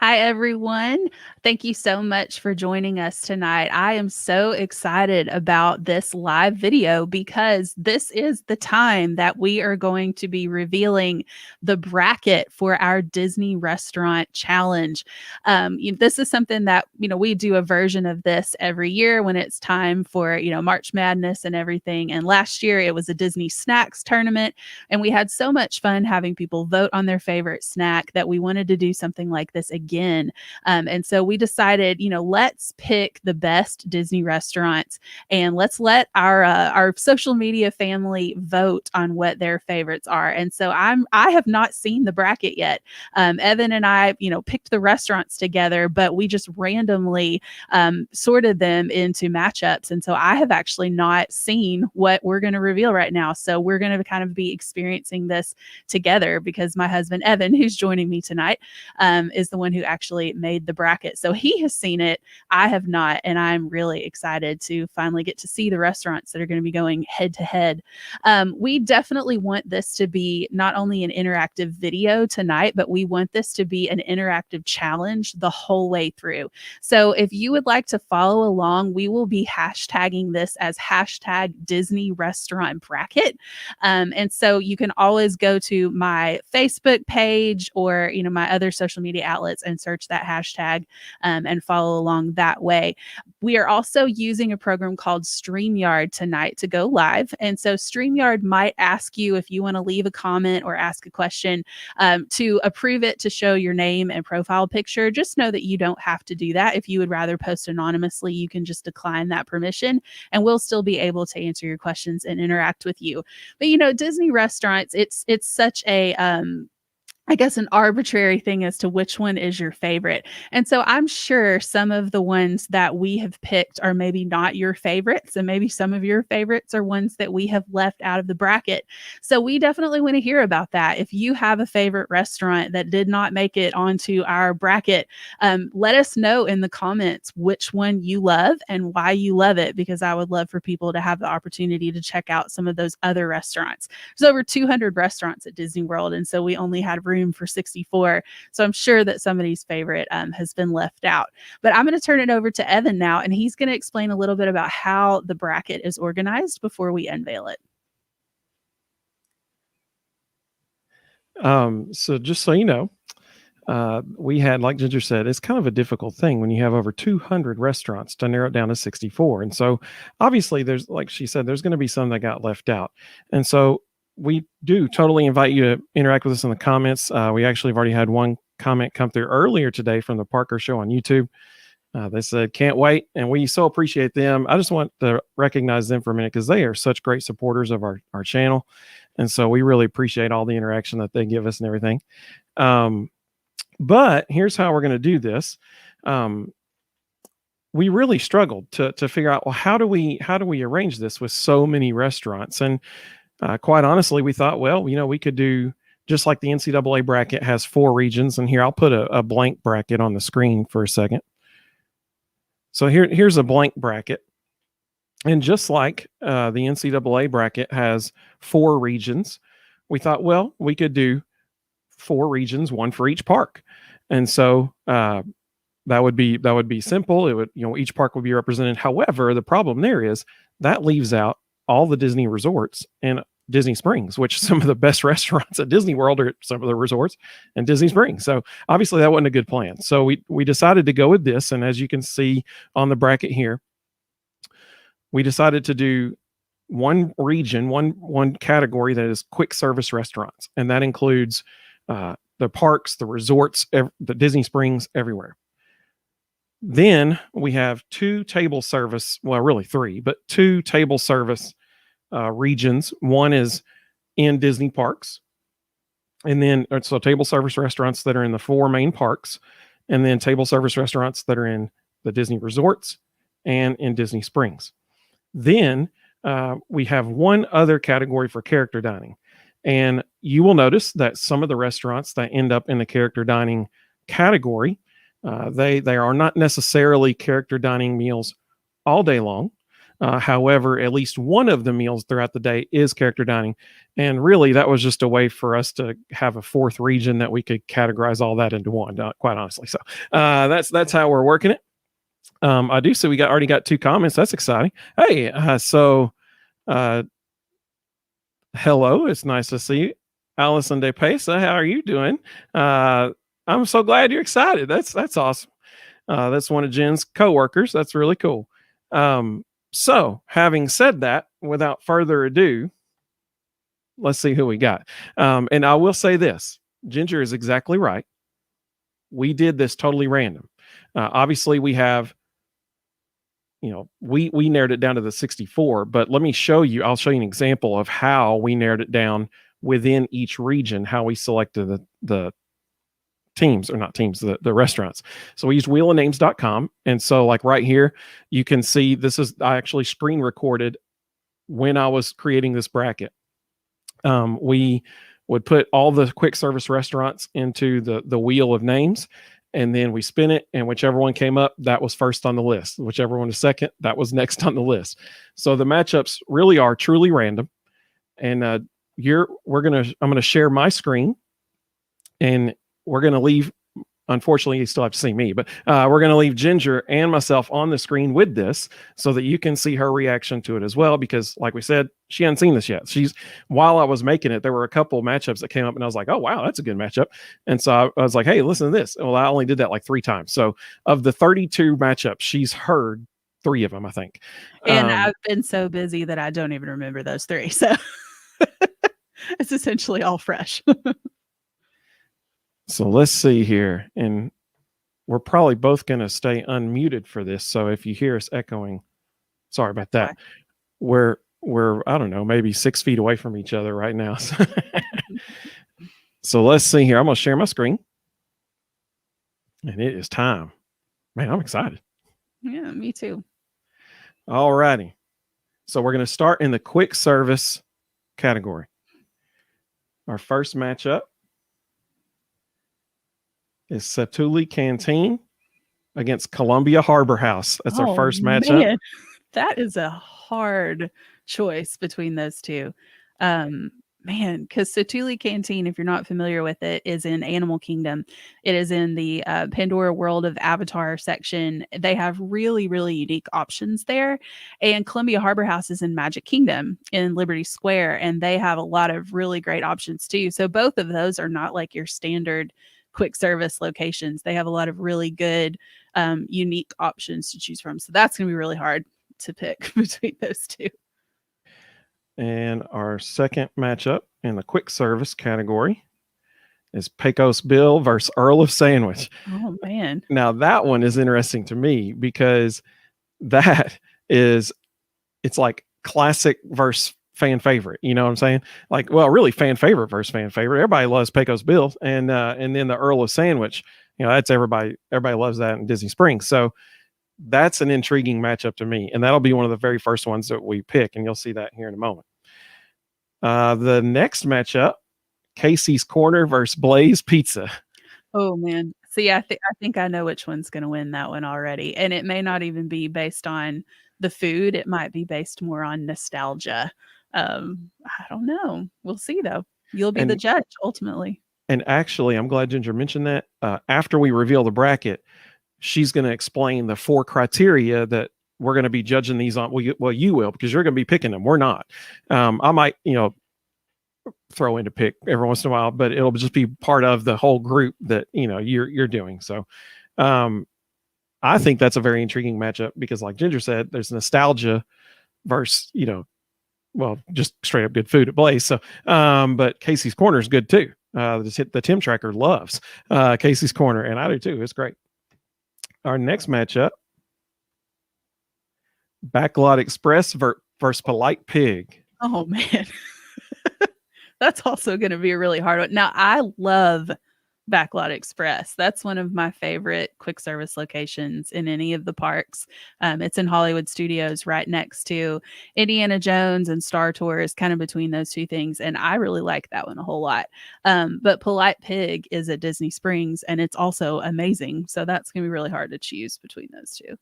Hi, everyone. Thank you so much for joining us tonight. I am so excited about this live video because this is the time that we are going to be revealing the bracket for our Disney Restaurant Challenge. This is something that, we do a version of this every year when it's time for, March Madness and everything. And last year it was a Disney Snacks tournament, and we had so much fun having people vote on their favorite snack that we wanted to do something like this again. And so we decided, let's pick the best Disney restaurants and let's let our social media family vote on what their favorites are. And so I have not seen the bracket yet. Evan and I, picked the restaurants together, but we just randomly sorted them into matchups. And so I have actually not seen what we're going to reveal right now. So we're going to kind of be experiencing this together because my husband, Evan, who's joining me tonight, is the one who actually made the bracket. So he has seen it. I have not. And I'm really excited to finally get to see the restaurants that are going to be going head to head. We definitely want this to be not only an interactive video tonight, but we want this to be an interactive challenge the whole way through. So if you would like to follow along, we will be hashtagging this as hashtag Disney Restaurant Bracket. And so you can always go to my Facebook page or, my other social media outlets and search that hashtag and follow along that way. We are also using a program called StreamYard tonight to go live. And so StreamYard might ask you if you want to leave a comment or ask a question to approve it to show your name and profile picture. Just know that you don't have to do that. If you would rather post anonymously, you can just decline that permission and we'll still be able to answer your questions and interact with you. But Disney restaurants, it's such a I guess an arbitrary thing as to which one is your favorite. And so I'm sure some of the ones that we have picked are maybe not your favorites. And maybe some of your favorites are ones that we have left out of the bracket. So we definitely want to hear about that. If you have a favorite restaurant that did not make it onto our bracket, let us know in the comments which one you love and why you love it, because I would love for people to have the opportunity to check out some of those other restaurants. There's over 200 restaurants at Disney World. And so we only had room for 64. So I'm sure that somebody's favorite has been left out. But I'm going to turn it over to Evan now, and he's going to explain a little bit about how the bracket is organized before we unveil it. So just so you know, we had, like Ginger said, it's kind of a difficult thing when you have over 200 restaurants to narrow it down to 64. And so obviously there's, like she said, there's going to be some that got left out. And so we do totally invite you to interact with us in the comments. We actually have already had one comment come through earlier today from the Parker Show on YouTube. They said, can't wait. And we so appreciate them. I just want to recognize them for a minute because they are such great supporters of our channel. And so we really appreciate all the interaction that they give us and everything. But here's how we're going to do this. We really struggled to figure out, well, how do we arrange this with so many restaurants? And quite honestly, we thought, well, we could do just like the NCAA bracket has 4 regions. And here, I'll put a blank bracket on the screen for a second. So here's a blank bracket. And just like the NCAA bracket has 4 regions, we thought, well, we could do 4 regions, 1 for each park. And so that would be simple. It would, each park would be represented. However, the problem there is that leaves out all the Disney resorts and Disney Springs, which some of the best restaurants at Disney World are some of the resorts and Disney Springs. So obviously that wasn't a good plan. So we decided to go with this. And as you can see on the bracket here, we decided to do one region, one category that is quick service restaurants. And that includes the parks, the resorts, the Disney Springs, everywhere. Then we have 2 table service, well, really 3, but 2 table service regions. One is in Disney parks, and then so table service restaurants that are in the 4 main parks, and then table service restaurants that are in the Disney resorts and in Disney Springs. Then we have one other category for character dining, and you will notice that some of the restaurants that end up in the character dining category, they are not necessarily character dining meals all day long. However, at least one of the meals throughout the day is character dining. And really, that was just a way for us to have a fourth region that we could categorize all that into one, quite honestly. So that's how we're working it. I do see we already got 2 comments. That's exciting. Hey, hello. It's nice to see you. Allison De Pesa, how are you doing? I'm so glad you're excited. That's awesome. That's one of Jen's coworkers. That's really cool. So, having said that, without further ado, let's see who we got. And I will say this: Ginger is exactly right. We did this totally random. Obviously, we have, we narrowed it down to the 64. But let me show you. I'll show you an example of how we narrowed it down within each region. How we selected the teams, or not teams, the restaurants. So we used wheelofnames.com. And so like right here, you can see I actually screen recorded when I was creating this bracket. We would put all the quick service restaurants into the wheel of names, and then we spin it, and whichever one came up, that was first on the list. Whichever one was second, that was next on the list. So the matchups really are truly random. And I'm gonna share my screen, and we're going to leave, unfortunately, you still have to see me, but we're going to leave Ginger and myself on the screen with this so that you can see her reaction to it as well. Because like we said, she hadn't seen this yet. While I was making it, there were a couple matchups that came up and I was like, oh, wow, that's a good matchup. And so I was like, hey, listen to this. Well, I only did that like 3 times. So of the 32 matchups, she's heard 3 of them, I think. And I've been so busy that I don't even remember those 3. So it's essentially all fresh. So let's see here. And we're probably both going to stay unmuted for this. So if you hear us echoing, sorry about that. We're I don't know, maybe 6 feet away from each other right now. So let's see here. I'm going to share my screen. And it is time. Man, I'm excited. Yeah, me too. All righty. So we're going to start in the quick service category. Our first matchup is Satu'li Canteen against Columbia Harbor House. That's our first matchup. Man. That is a hard choice between those 2. Man, because Satu'li Canteen, if you're not familiar with it, is in Animal Kingdom. It is in the Pandora World of Avatar section. They have really, really unique options there. And Columbia Harbor House is in Magic Kingdom in Liberty Square, and they have a lot of really great options too. So both of those are not like your standard quick service locations. They have a lot of really good, unique options to choose from. So that's going to be really hard to pick between those 2. And our second matchup in the quick service category is Pecos Bill versus Earl of Sandwich. Oh, man. Now, that one is interesting to me because it's like classic versus fan favorite. You know what I'm saying? Like, well, really fan favorite versus fan favorite. Everybody loves Pecos Bill. And then the Earl of Sandwich, that's everybody loves that in Disney Springs. So that's an intriguing matchup to me. And that'll be one of the very first ones that we pick. And you'll see that here in a moment. The next matchup, Casey's Corner versus Blaze Pizza. Oh, man. See, I think I know which one's going to win that one already. And it may not even be based on the food. It might be based more on nostalgia. I don't know. We'll see, though. You'll be the judge, ultimately. And actually, I'm glad Ginger mentioned that. After we reveal the bracket, she's going to explain the 4 criteria that we're going to be judging these on. Well, you will, because you're going to be picking them. We're not. I might, throw in a pick every once in a while, but it'll just be part of the whole group that, you're doing. So I think that's a very intriguing matchup because like Ginger said, there's nostalgia versus, just straight up good food at Blaze. So, but Casey's Corner is good too. The Tim Tracker loves Casey's Corner, and I do too. It's great. Our next matchup, Backlot Express versus Polite Pig. Oh, man. That's also going to be a really hard one. Now, I love Backlot Express. That's one of my favorite quick service locations in any of the parks. It's in Hollywood Studios right next to Indiana Jones and Star Tours, kind of between those 2 things. And I really like that one a whole lot. But Polite Pig is at Disney Springs, and it's also amazing. So that's going to be really hard to choose between those 2.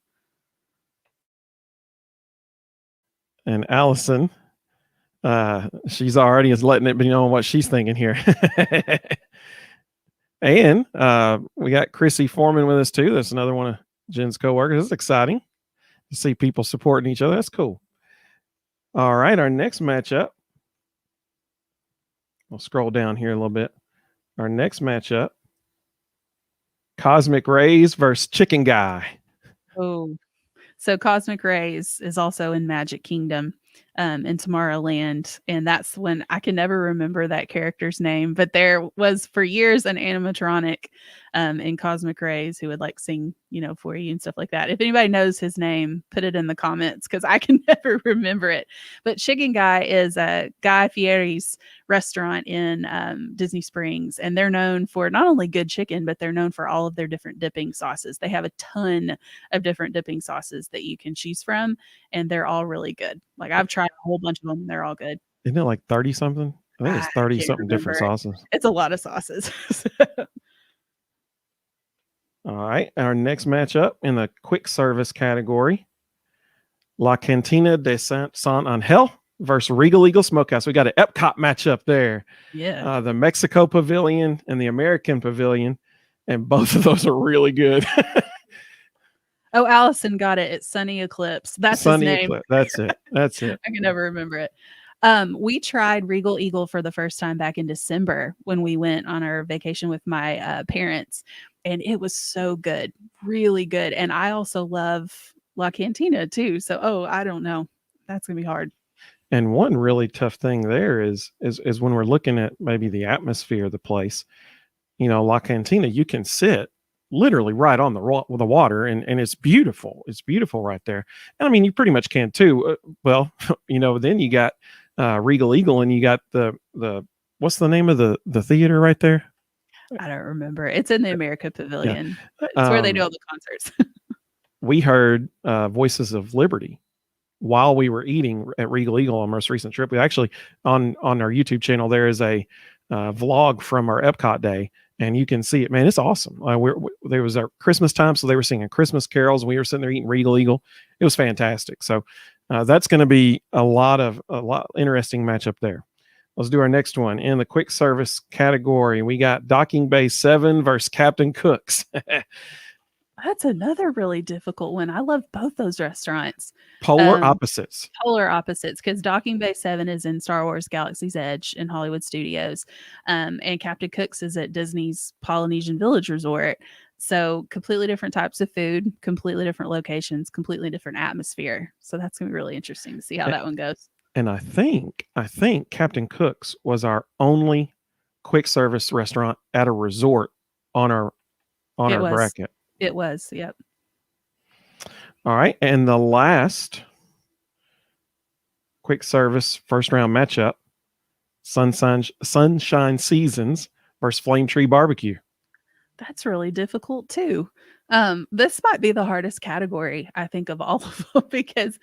And Allison, she's already is letting it be known what she's thinking here. And we got Chrissy Foreman with us too. That's another one of Jen's coworkers. It's exciting to see people supporting each other. That's cool. All right, our next matchup. We'll scroll down here a little bit. Our next matchup: Cosmic Rays versus Chicken Guy. Oh, so Cosmic Rays is also in Magic Kingdom, in Tomorrowland, and that's when I can never remember that character's name, but there was for years an animatronic in Cosmic Rays who would like sing, for you and stuff like that. If anybody knows his name, put it in the comments because I can never remember it. But Chicken Guy is a Guy Fieri's restaurant in Disney Springs, and they're known for not only good chicken, but they're known for all of their different dipping sauces. They have a ton of different dipping sauces that you can choose from, and they're all really good. Like I've tried a whole bunch of them, and they're all good. Isn't it like 30 something? I think it's 30 something different sauces. It's a lot of sauces. All right. Our next matchup in the quick service category: La Cantina de Saint Angel versus Regal Eagle Smokehouse. We got an Epcot matchup there. Yeah. The Mexico Pavilion and the American Pavilion. And both of those are really good. Oh, Allison got it. It's Sunny Eclipse. That's Sunny his name. Eclipse. That's it. That's it. I can never remember it. We tried Regal Eagle for the first time back in December when we went on our vacation with my parents, and it was so good, really good. And I also love La Cantina too. So, I don't know. That's gonna be hard. And one really tough thing there is when we're looking at maybe the atmosphere of the place. La Cantina, you can sit literally right on the water, and it's beautiful. It's beautiful right there. And I mean, you pretty much can too. Then you got Regal Eagle, and you got the what's the name of the theater right there? I don't remember. It's in the America Pavilion. Yeah. It's where they do all the concerts. We heard Voices of Liberty while we were eating at Regal Eagle on our most recent trip. We actually on our YouTube channel there is a vlog from our Epcot day, and you can see it. Man, it's awesome. There was our Christmas time, so they were singing Christmas carols. We were sitting there eating Regal Eagle. It was fantastic. So that's going to be a lot interesting matchup there. Let's do our next one in the quick service category. We got Docking Bay 7 versus Captain Cook's. That's another really difficult one. I love both those restaurants. Polar opposites. Polar opposites, because Docking Bay 7 is in Star Wars Galaxy's Edge in Hollywood Studios, and Captain Cook's is at Disney's Polynesian Village Resort. So completely different types of food, completely different locations, completely different atmosphere. So that's going to be really interesting to see how that one goes. And I think Captain Cook's was our only quick service restaurant at a resort on our bracket. It was, yep. All right, and the last quick service first round matchup: Sunshine Seasons versus Flame Tree Barbecue. That's really difficult too. This might be the hardest category, I think, of all of them, because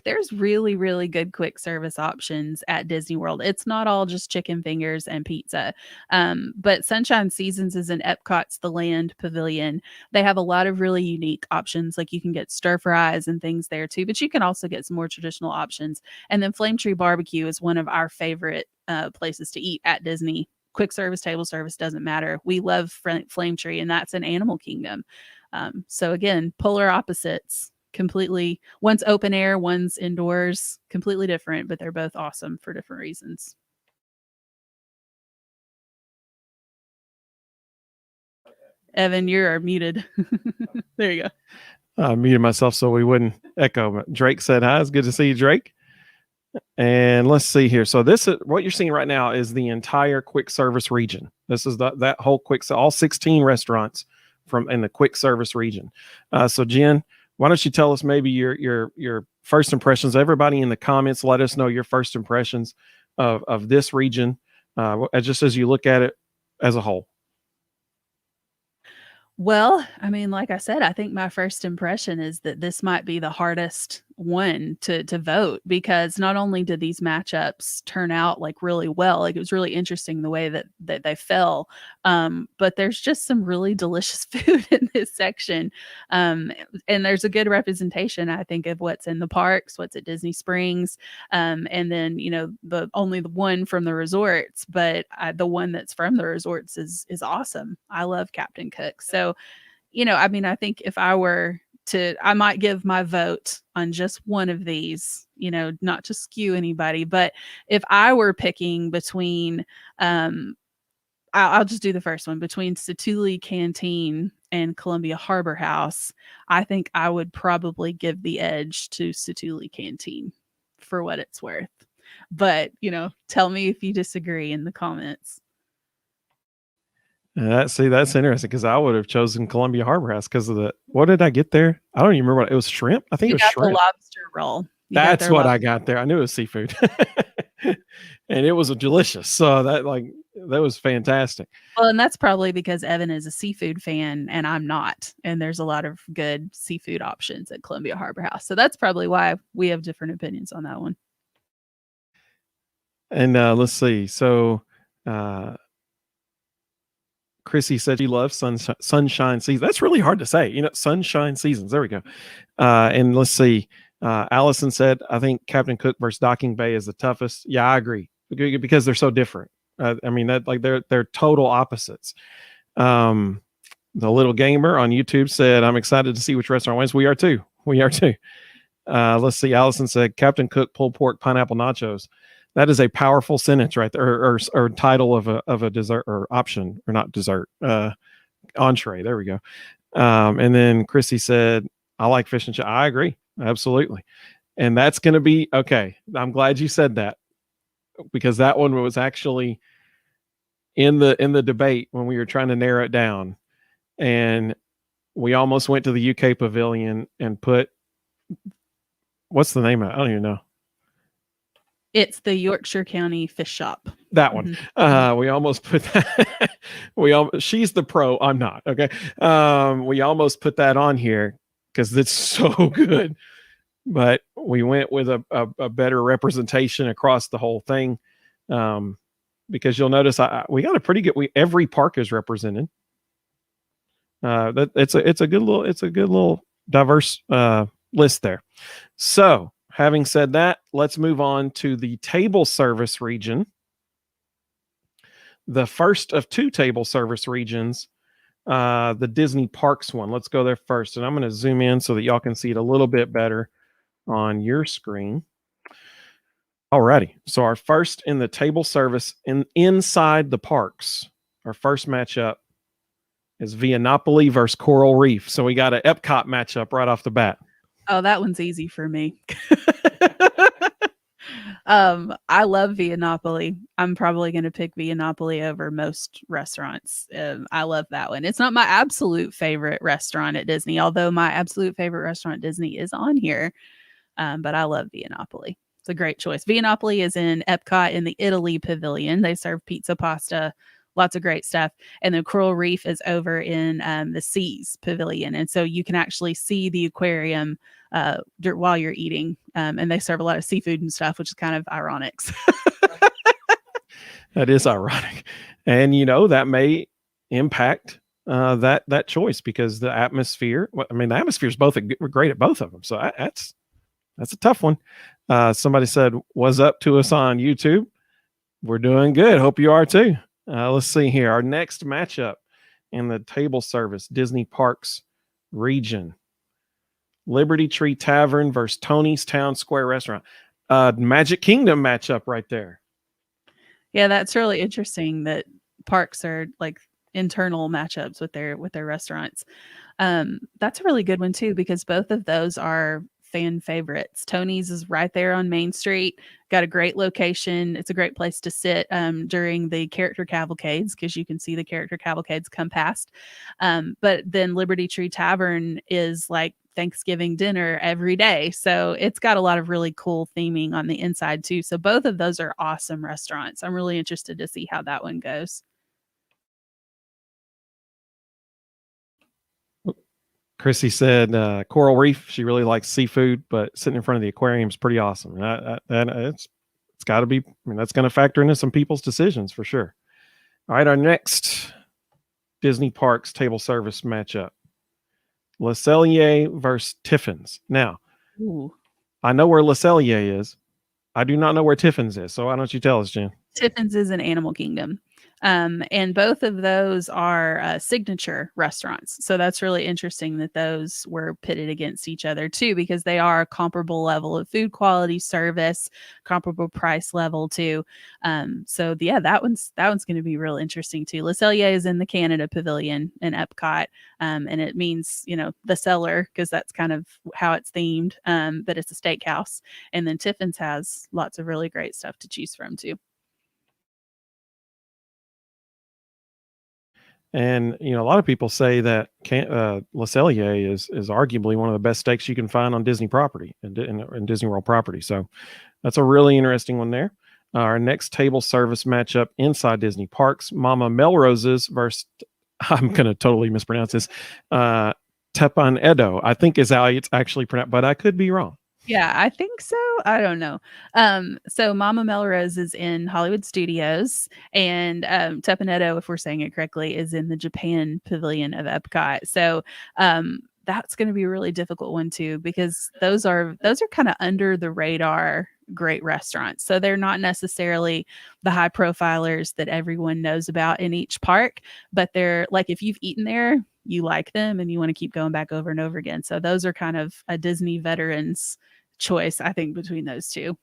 there's really, really good quick service options at Disney World. It's not all just chicken fingers and pizza. But Sunshine Seasons is in Epcot's The Land Pavilion. They have a lot of really unique options. Like you can get stir fries and things there too, but you can also get some more traditional options. And then Flame Tree Barbecue is one of our favorite places to eat at Disney. Quick service, table service, doesn't matter. We love Flame Tree, and that's in Animal Kingdom. So again, polar opposites, completely. One's open air, one's indoors, completely different, but they're both awesome for different reasons. Evan, you're muted. There you go. I muted myself so we wouldn't echo. Drake said hi. It's good to see you, Drake. And let's see here. So this is what you're seeing right now is the entire quick service region. This is that whole all 16 restaurants in the quick service region. So Jen, why don't you tell us maybe your first impressions? Everybody in the comments, let us know your first impressions of this region, just as you look at it as a whole. Well, I mean, like I said, I think my first impression is that this might be the hardest one to vote, because not only did these matchups turn out like really well, like it was really interesting the way that they fell, but there's just some really delicious food in this section, um, and there's a good representation, I think, of what's in the parks, what's at Disney Springs, and then the only the one from the resorts, but the one that's from the resorts is awesome. I love Captain Cook. So I mean, I think if I were to, I might give my vote on just one of these, not to skew anybody, but if I were picking between, I'll just do the first one, between Satuli Canteen and Columbia Harbor House. I think I would probably give the edge to Satuli Canteen for what it's worth. But, tell me if you disagree in the comments. That's interesting because I would have chosen Columbia Harbor House because of what did I get there? I don't even remember what it was. Shrimp. I think You it was got the shrimp. lobster roll. That's what I got there. I knew it was seafood, and it was delicious. So that was fantastic. Well, and that's probably because Evan is a seafood fan and I'm not. And there's a lot of good seafood options at Columbia Harbor House. So that's probably why we have different opinions on that one. And let's see. So Chrissy said she loves sunshine season. That's really hard to say. Sunshine seasons. There we go. And let's see. Allison said, I think Captain Cook versus Docking Bay is the toughest. Yeah, I agree because they're so different. I mean, that they're total opposites. The little gamer on YouTube said, I'm excited to see which restaurant wins. We are too. Let's see. Allison said, Captain Cook pulled pork pineapple nachos. That is a powerful sentence right there, or title of a dessert or option, or not dessert, entree. There we go. And then Chrissy said, I like fish and chips. I agree. Absolutely. And that's going to be okay. I'm glad you said that, because that one was actually in the debate when we were trying to narrow it down, and we almost went to the UK Pavilion and put, what's the name of it? I don't even know. It's the Yorkshire County Fish Shop. That one. Mm-hmm. We almost put that. She's the pro. I'm not. Okay. We almost put that on here because it's so good, but we went with a better representation across the whole thing. Because you'll notice we got a pretty good. Every park is represented. It's a good little diverse list there. So, having said that, let's move on to the table service region. The first of two table service regions, the Disney Parks one. Let's go there first. And I'm going to zoom in so that y'all can see it a little bit better on your screen. Alrighty. So our first in the table service inside the parks, our first matchup is Viennapoli versus Coral Reef. So we got an Epcot matchup right off the bat. Oh, that one's easy for me. I love Viennapoli. I'm probably going to pick Viennapoli over most restaurants. I love that one. It's not my absolute favorite restaurant at Disney, although my absolute favorite restaurant at Disney is on here. But I love Viennapoli. It's a great choice. Viennapoli is in Epcot in the Italy Pavilion. They serve pizza, pasta, lots of great stuff. And then Coral Reef is over in the Seas Pavilion. And so you can actually see the aquarium while you're eating. And they serve a lot of seafood and stuff, which is kind of ironic. That is ironic. And, that may impact that choice, because the atmosphere, the atmosphere is we're great at both of them. So that's a tough one. Somebody said, "Was up to us on YouTube." We're doing good. Hope you are too. Let's see here. Our next matchup in the table service Disney Parks region: Liberty Tree Tavern versus Tony's Town Square Restaurant. Magic Kingdom matchup right there. Yeah, that's really interesting that parks are like internal matchups with their restaurants. That's a really good one too, because both of those are fan favorites. Tony's is right there on Main Street, got a great location. It's a great place to sit during the character cavalcades, because you can see the character cavalcades come past. But then Liberty Tree Tavern is like Thanksgiving dinner every day. So it's got a lot of really cool theming on the inside too. So both of those are awesome restaurants. I'm really interested to see how that one goes. Chrissy said Coral Reef. She really likes seafood, but sitting in front of the aquarium is pretty awesome. And it's got to be. I mean, that's going to factor into some people's decisions for sure. All right, our next Disney Parks table service matchup: Le Cellier versus Tiffin's. Now, Ooh. I know where Le Cellier is. I do not know where Tiffin's is. So why don't you tell us, Jen? Tiffin's is an Animal Kingdom. And both of those are signature restaurants. So that's really interesting that those were pitted against each other too, because they are a comparable level of food quality, service, comparable price level too. So yeah, that one's going to be real interesting too. Le Cellier is in the Canada Pavilion in Epcot, and it means the cellar because that's kind of how it's themed. But it's a steakhouse, and then Tiffin's has lots of really great stuff to choose from too. And a lot of people say that Le Cellier is arguably one of the best steaks you can find on Disney property and Disney World property. So that's a really interesting one there. Our next table service matchup inside Disney parks: Mama Melrose's versus I'm going to totally mispronounce this. Tepan Edo, I think is how it's actually pronounced, but I could be wrong. Yeah, I think so. I don't know. So Mama Melrose is in Hollywood Studios, and Tepanetto, if we're saying it correctly, is in the Japan Pavilion of Epcot. So that's going to be a really difficult one too, because those are kind of under the radar great restaurants. So they're not necessarily the high profilers that everyone knows about in each park, but they're like, if you've eaten there, you like them and you want to keep going back over and over again. So those are kind of a Disney veterans choice, I think, between those two.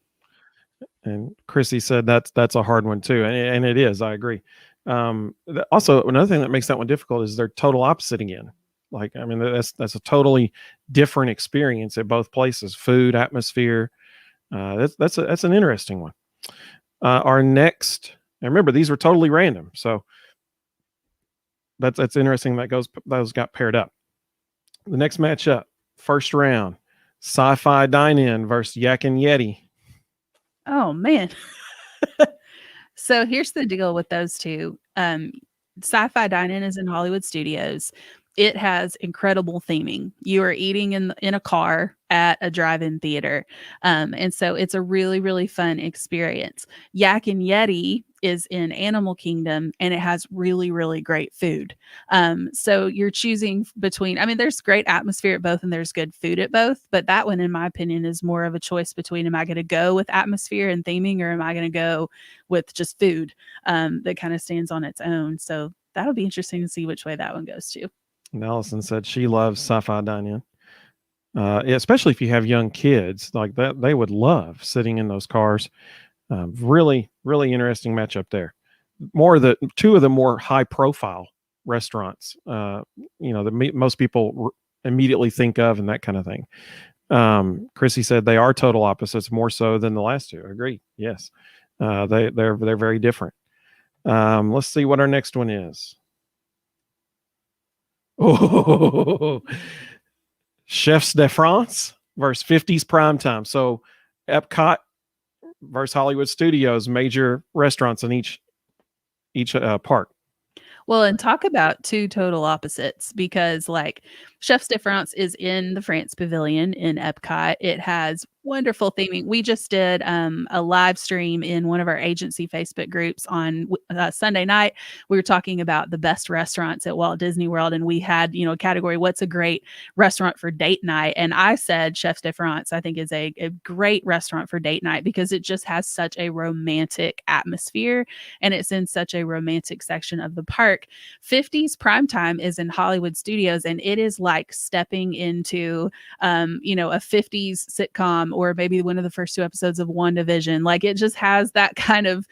And Chrissy said that's a hard one too, and it is. I agree. Also, another thing that makes that one difficult is they're total opposite again. Like, I mean, that's a totally different experience at both places. Food, atmosphere. That's an interesting one. Our next, and remember, these were totally random, so that's interesting that those got paired up. The next matchup, first round: Sci-Fi Dine-In versus Yak and Yeti. Oh man. So here's the deal with those two. Sci-Fi Dine-In is in Hollywood Studios. It has incredible theming. You are eating in a car at a drive-in theater. And so it's a really, really fun experience. Yak and Yeti is in Animal Kingdom, and it has really, really great food. So you're choosing between, I mean, there's great atmosphere at both and there's good food at both, but that one, in my opinion, is more of a choice between, am I going to go with atmosphere and theming, or am I going to go with just food that kind of stands on its own? So that'll be interesting to see which way that one goes to. And Allison said she loves Sci-Fi Dine-In. Especially if you have young kids like that, they would love sitting in those cars. Really, really interesting matchup there. Two of the more high-profile restaurants, that most people immediately think of, and that kind of thing. Chrissy said they are total opposites, more so than the last two. I agree. Yes, they're very different. Let's see what our next one is. Oh, Chefs de France versus 50s Primetime. So Epcot versus Hollywood Studios, major restaurants in each park. Well, and talk about two total opposites, because like Chefs de France is in the France Pavilion in Epcot. It has wonderful theming. We just did a live stream in one of our agency Facebook groups on Sunday night. We were talking about the best restaurants at Walt Disney World, and we had, a category, what's a great restaurant for date night? And I said Chefs de France, I think, is a great restaurant for date night because it just has such a romantic atmosphere and it's in such a romantic section of the park. 50s Primetime is in Hollywood Studios, and it is like stepping into a 50s sitcom, or maybe one of the first two episodes of WandaVision. Like, it just has that kind of,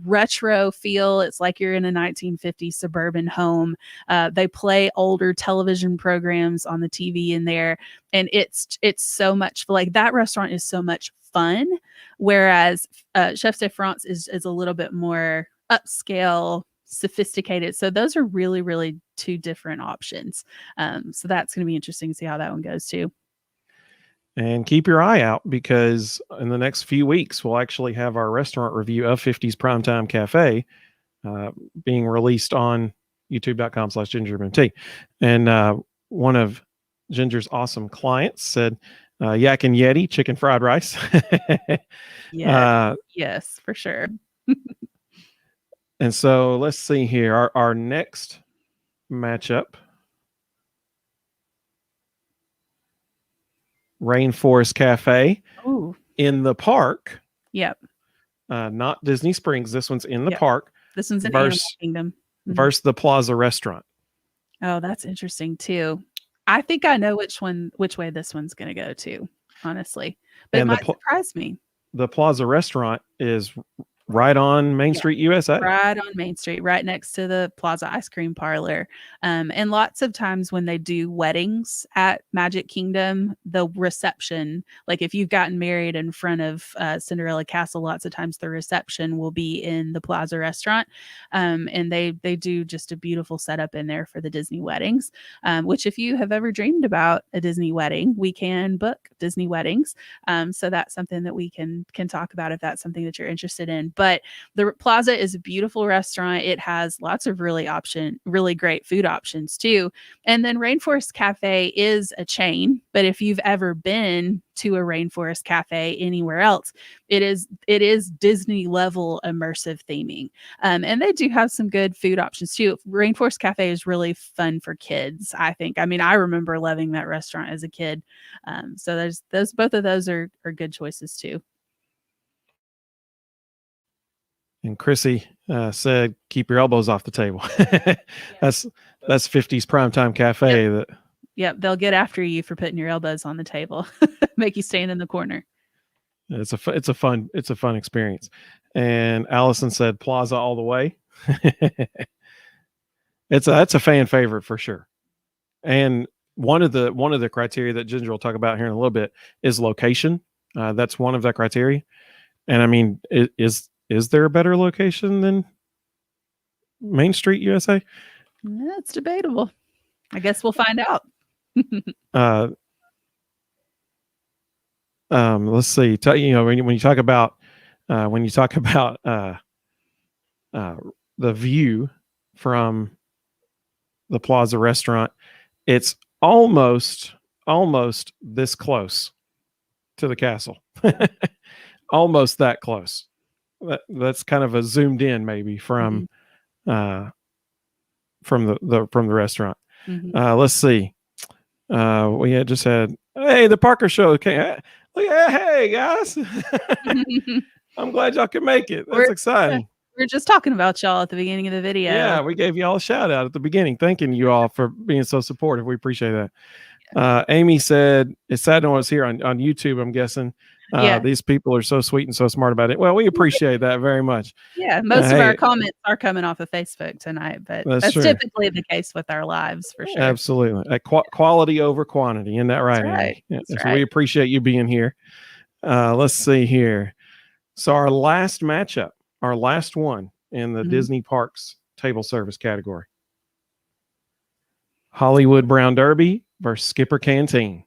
retro feel. It's like you're in a 1950s suburban home. They play older television programs on the TV in there. And it's so much, like, that restaurant is so much fun. Whereas Chefs de France is a little bit more upscale, sophisticated. So those are really, really two different options. So that's going to be interesting to see how that one goes too. And keep your eye out, because in the next few weeks, we'll actually have our restaurant review of 50s Primetime Cafe being released on youtube.com/GingerMMT. And one of Ginger's awesome clients said Yak and Yeti chicken fried rice. Yes, for sure. And so let's see here. Our next matchup, Rainforest Cafe. Ooh. In the park. Yep. Not Disney Springs. This one's in the Yep. park. This one's in Animal Kingdom. Versus the Plaza Restaurant. Oh, that's interesting too. I think I know which way this one's going to go to, honestly. But And it might surprise me. The Plaza Restaurant is right on Main Street, USA. Right on Main Street, right next to the Plaza Ice Cream Parlor. And lots of times when they do weddings at Magic Kingdom, the reception, like if you've gotten married in front of Cinderella Castle, lots of times the reception will be in the Plaza Restaurant. And they do just a beautiful setup in there for the Disney weddings, which if you have ever dreamed about a Disney wedding, we can book Disney weddings. So that's something that we can talk about if that's something that you're interested in. But the Plaza is a beautiful restaurant. It has lots of really great food options too. And then Rainforest Cafe is a chain, but if you've ever been to a Rainforest Cafe anywhere else, it is Disney level immersive theming. And they do have some good food options too. Rainforest Cafe is really fun for kids, I think. I mean, I remember loving that restaurant as a kid. So there's both of those are good choices too. And Chrissy said, "Keep your elbows off the table." That's 50s primetime cafe. Yep. Yep, they'll get after you for putting your elbows on the table, make you stand in the corner. It's a fun experience. And Allison said, "Plaza all the way." It's a fan favorite for sure. And one of the criteria that Ginger will talk about here in a little bit is location. That's one of the criteria. And I mean, is there a better location than Main Street, USA? That's debatable. I guess we'll find out. Let's see. When you talk about the view from the Plaza Restaurant, it's almost this close to the castle. Almost that close. That's kind of a zoomed in maybe from the restaurant. Let's see. We had just had, hey, the Parker Show. Okay, hey guys. I'm glad y'all could make it. That's exciting. We were just talking about y'all at the beginning of the video. Yeah, we gave y'all a shout out at the beginning, thanking you all for being so supportive. We appreciate that. Amy said it's sad no one's here on YouTube, I'm guessing. These people are so sweet and so smart about it. Well, we appreciate that very much. Yeah, most of our comments are coming off of Facebook tonight, but that's typically the case with our lives for sure. Absolutely. Quality over quantity. Isn't that right, Amy? That's right. We appreciate you being here. Let's see here. So our last matchup, our last one in the Disney Parks table service category. Hollywood Brown Derby versus Skipper Canteen.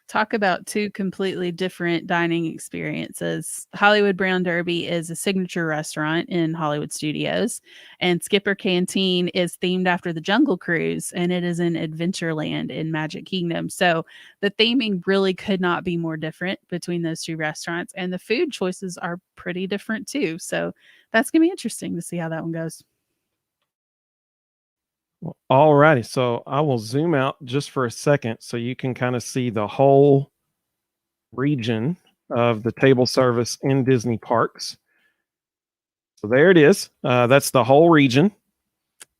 Talk about two completely different dining experiences. Hollywood Brown Derby is a signature restaurant in Hollywood Studios, and Skipper Canteen is themed after the Jungle Cruise, and it is in Adventureland in Magic Kingdom. So the theming really could not be more different between those two restaurants, and the food choices are pretty different too. So that's going to be interesting to see how that one goes. All righty. So I will zoom out just for a second so you can kind of see the whole region of the table service in Disney parks. So there it is. That's the whole region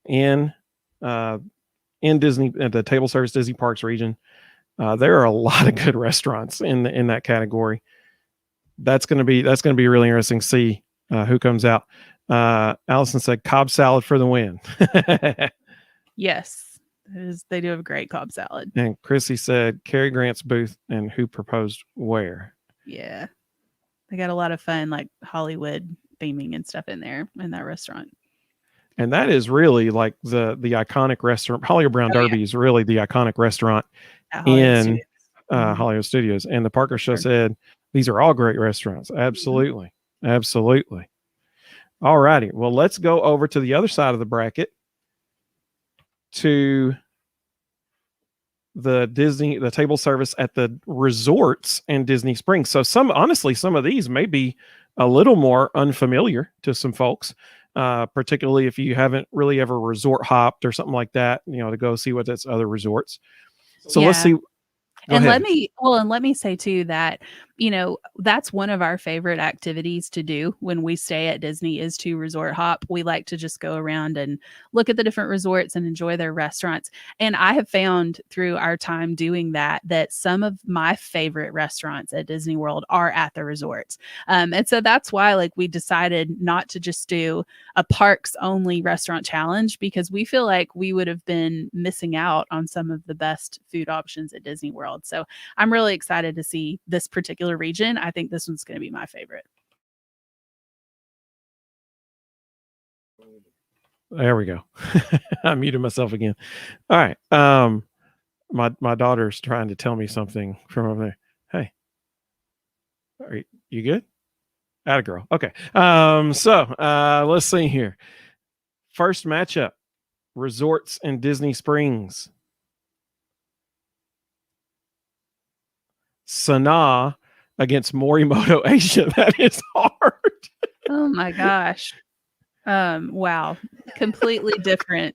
in Disney, the table service Disney parks region. There are a lot of good restaurants in that category. That's going to be really interesting to see who comes out. Allison said Cobb salad for the win. Yes, they do have a great Cobb salad. And Chrissy said Cary Grant's booth and who proposed where. Yeah, they got a lot of fun like Hollywood theming and stuff in there in that restaurant. And that is really like the iconic restaurant. Hollywood Brown Derby is really the iconic restaurant in Hollywood Studios. And the Parker Show said these are all great restaurants. Absolutely. Absolutely. All righty. Well, let's go over to the other side of the bracket to the table service at the resorts in Disney Springs. So honestly, some of these may be a little more unfamiliar to some folks, particularly if you haven't really ever resort hopped or something like that, to go see what that's other resorts. So let's Yeah. see. Go And ahead. let me say too that, that's one of our favorite activities to do when we stay at Disney is to resort hop. We like to just go around and look at the different resorts and enjoy their restaurants. And I have found through our time doing that some of my favorite restaurants at Disney World are at the resorts. And so that's why like we decided not to just do a parks only restaurant challenge, because we feel like we would have been missing out on some of the best food options at Disney World. So I'm really excited to see this particular region. I think this one's going to be my favorite. There we go. I muted myself again. All right. My daughter's trying to tell me something from over there. Hey, are you good? Atta girl. Okay. So let's see here. First matchup: resorts in Disney Springs. Sanaa against Morimoto Asia. That is hard. Oh my gosh. Wow. Completely different.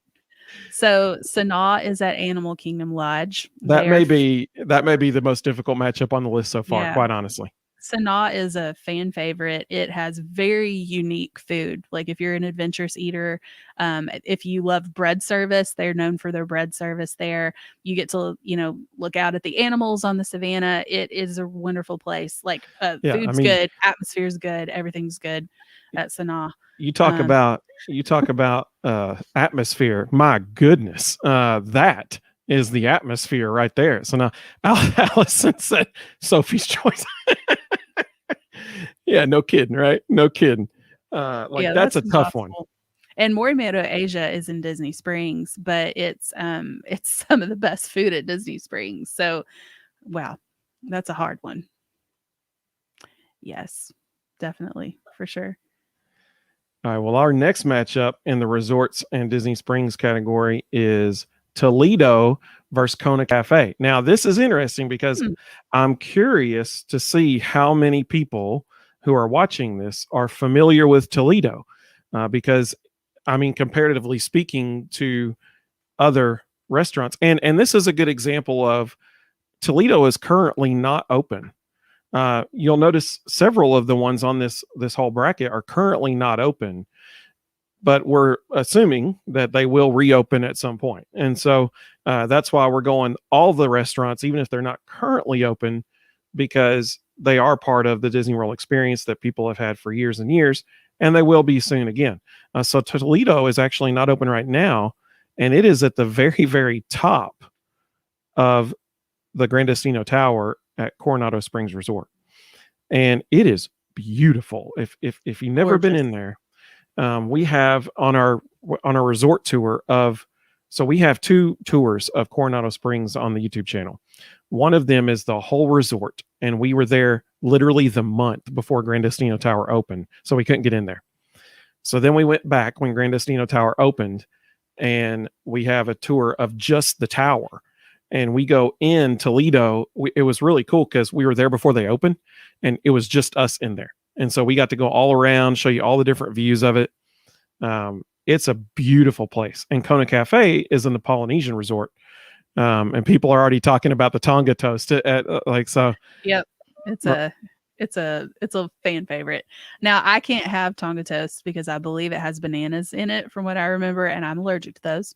So Sanaa is at Animal Kingdom Lodge. That may be the most difficult matchup on the list so far, Yeah. quite honestly. Sanaa is a fan favorite. It has very unique food. Like if you're an adventurous eater, if you love bread service, they're known for their bread service there. You get to, look out at the animals on the savannah. It is a wonderful place. Like food's good, atmosphere's good, everything's good at Sanaa. You talk about atmosphere. My goodness, that is the atmosphere right there. So now Allison said Sophie's Choice. Yeah, no kidding, right? No kidding. That's a tough one. And Morimoto Asia is in Disney Springs, but it's some of the best food at Disney Springs. So, wow, that's a hard one. Yes, definitely, for sure. All right. Well, our next matchup in the resorts and Disney Springs category is Toledo versus Kona Cafe. Now, this is interesting because I'm curious to see how many people who are watching this are familiar with Toledo, because, I mean, comparatively speaking to other restaurants, and this is a good example of Toledo is currently not open. You'll notice several of the ones on this whole bracket are currently not open, but we're assuming that they will reopen at some point. And so that's why we're going all the restaurants, even if they're not currently open, because they are part of the Disney World experience that people have had for years and years, and they will be soon again. So Toledo is actually not open right now, and it is at the very, very top of the Gran Destino Tower at Coronado Springs Resort, and it is beautiful. If you've never been in there, we have on our resort tour so we have 2 tours of Coronado Springs on the YouTube channel. One of them is the whole resort, and we were there literally the month before Gran Destino Tower opened, so we couldn't get in there. So then we went back when Gran Destino Tower opened, and we have a tour of just the tower. And we go in Toledo. It was really cool because we were there before they opened, and it was just us in there. And so we got to go all around, show you all the different views of it. It's a beautiful place. And Kona Cafe is in the Polynesian Resort. And people are already talking about the Tonga toast so. Yep. It's a fan favorite. Now I can't have Tonga toast because I believe it has bananas in it from what I remember, and I'm allergic to those.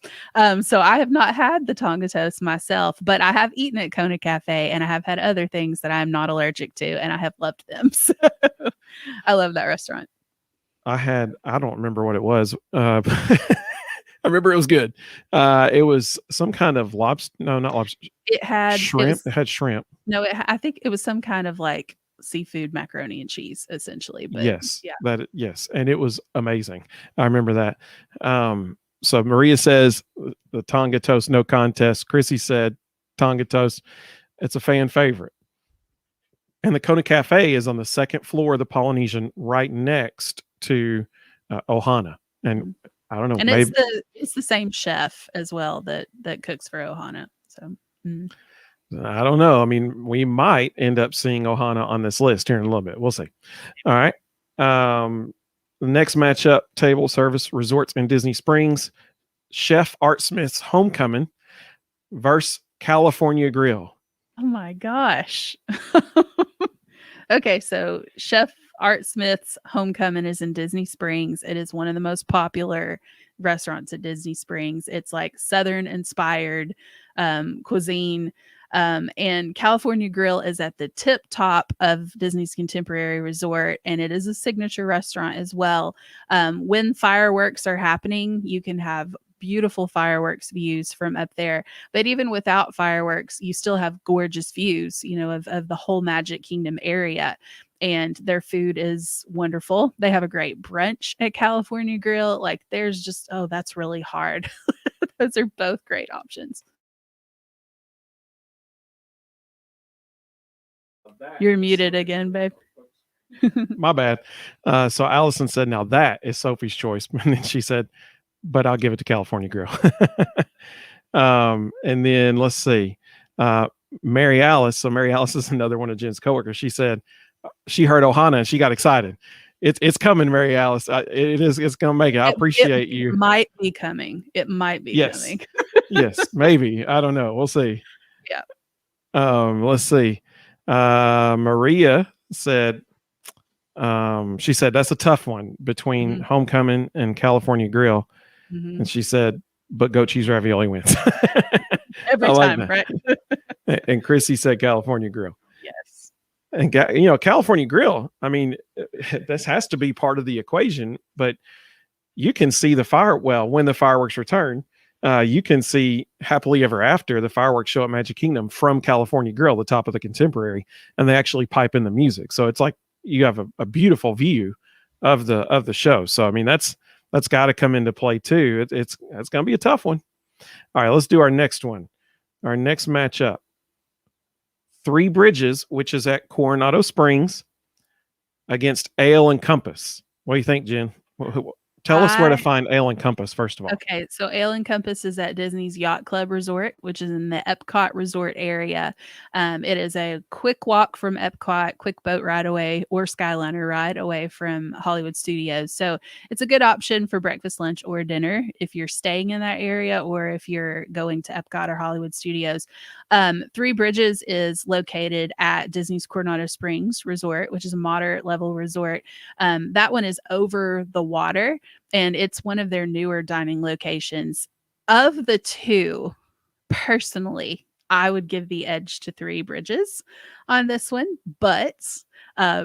So I have not had the Tonga toast myself, but I have eaten at Kona Cafe, and I have had other things that I'm not allergic to, and I have loved them. So I love that restaurant. I don't remember what it was. I remember it was good. It was some kind of lobster. No, not lobster. It had shrimp. It had shrimp. No, I think it was some kind of like seafood macaroni and cheese, essentially. But yes, yeah, yes, and it was amazing. I remember that. So Maria says the Tonga toast, no contest. Chrissy said Tonga toast. It's a fan favorite. And the Kona Cafe is on the second floor of the Polynesian, right next to Ohana. And I don't know. And it's the same chef as well that cooks for Ohana. So Mm. I don't know. I mean, we might end up seeing Ohana on this list here in a little bit. We'll see. All right. The next matchup: table service resorts in Disney Springs. Chef Art Smith's Homecoming versus California Grill. Oh my gosh. Okay, so Chef Art Smith's Homecoming is in Disney Springs. It is one of the most popular restaurants at Disney Springs. It's like Southern inspired cuisine. And California Grill is at the tip top of Disney's Contemporary Resort, and it is a signature restaurant as well. When fireworks are happening, you can have beautiful fireworks views from up there. But even without fireworks, you still have gorgeous views, of the whole Magic Kingdom area. And their food is wonderful. They have a great brunch at California Grill. Like there's just, oh, that's really hard. Those are both great options. You're muted again, babe. My bad. So Allison said, now that is Sophie's choice. And then she said, but I'll give it to California Grill. And then let's see. Mary Alice. So Mary Alice is another one of Jen's coworkers. She said she heard Ohana and she got excited. It's coming, Mary Alice. It's gonna make it. I appreciate you. It might be coming. It might be coming. Yes, maybe. I don't know. We'll see. Yeah. Let's see. Maria said, she said that's a tough one between Homecoming and California Grill. And she said, but goat cheese ravioli wins. Every time, right? And Chrissy said California Grill. Yes. And California Grill, I mean, this has to be part of the equation, but you can see when the fireworks return, you can see Happily Ever After, the fireworks show at Magic Kingdom from California Grill, the top of the Contemporary, and they actually pipe in the music. So it's like you have a beautiful view of the show. So I mean, that's got to come into play too. It's going to be a tough one. All right, let's do our next one. Our next matchup: Three Bridges, which is at Coronado Springs, against Ale and Compass. What do you think, Jen? Tell us where to find Ale and Compass, first of all. Okay, so Ale and Compass is at Disney's Yacht Club Resort, which is in the Epcot Resort area. It is a quick walk from Epcot, quick boat ride away, or Skyliner ride away from Hollywood Studios. So it's a good option for breakfast, lunch, or dinner if you're staying in that area or if you're going to Epcot or Hollywood Studios. Three Bridges is located at Disney's Coronado Springs Resort, which is a moderate level resort. That one is over the water, and it's one of their newer dining locations. Of the two, personally, I would give the edge to Three Bridges on this one, but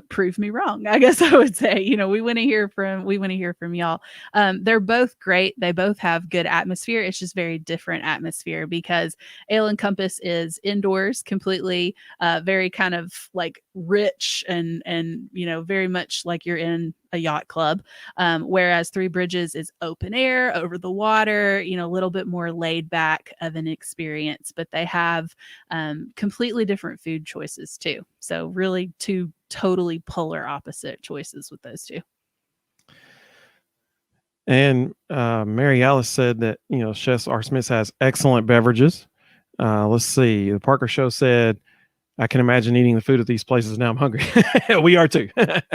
prove me wrong, I guess I would say. We want to hear from y'all. They're both great. They both have good atmosphere. It's just very different atmosphere because Ale and Compass is indoors completely, very kind of like rich and very much like you're in a yacht club, whereas Three Bridges is open air, over the water, a little bit more laid back of an experience, but they have completely different food choices too. So really two totally polar opposite choices with those two. And Mary Alice said that, Chef Art Smith has excellent beverages. Let's see. The Parker Show said, I can imagine eating the food at these places. Now I'm hungry. We are too.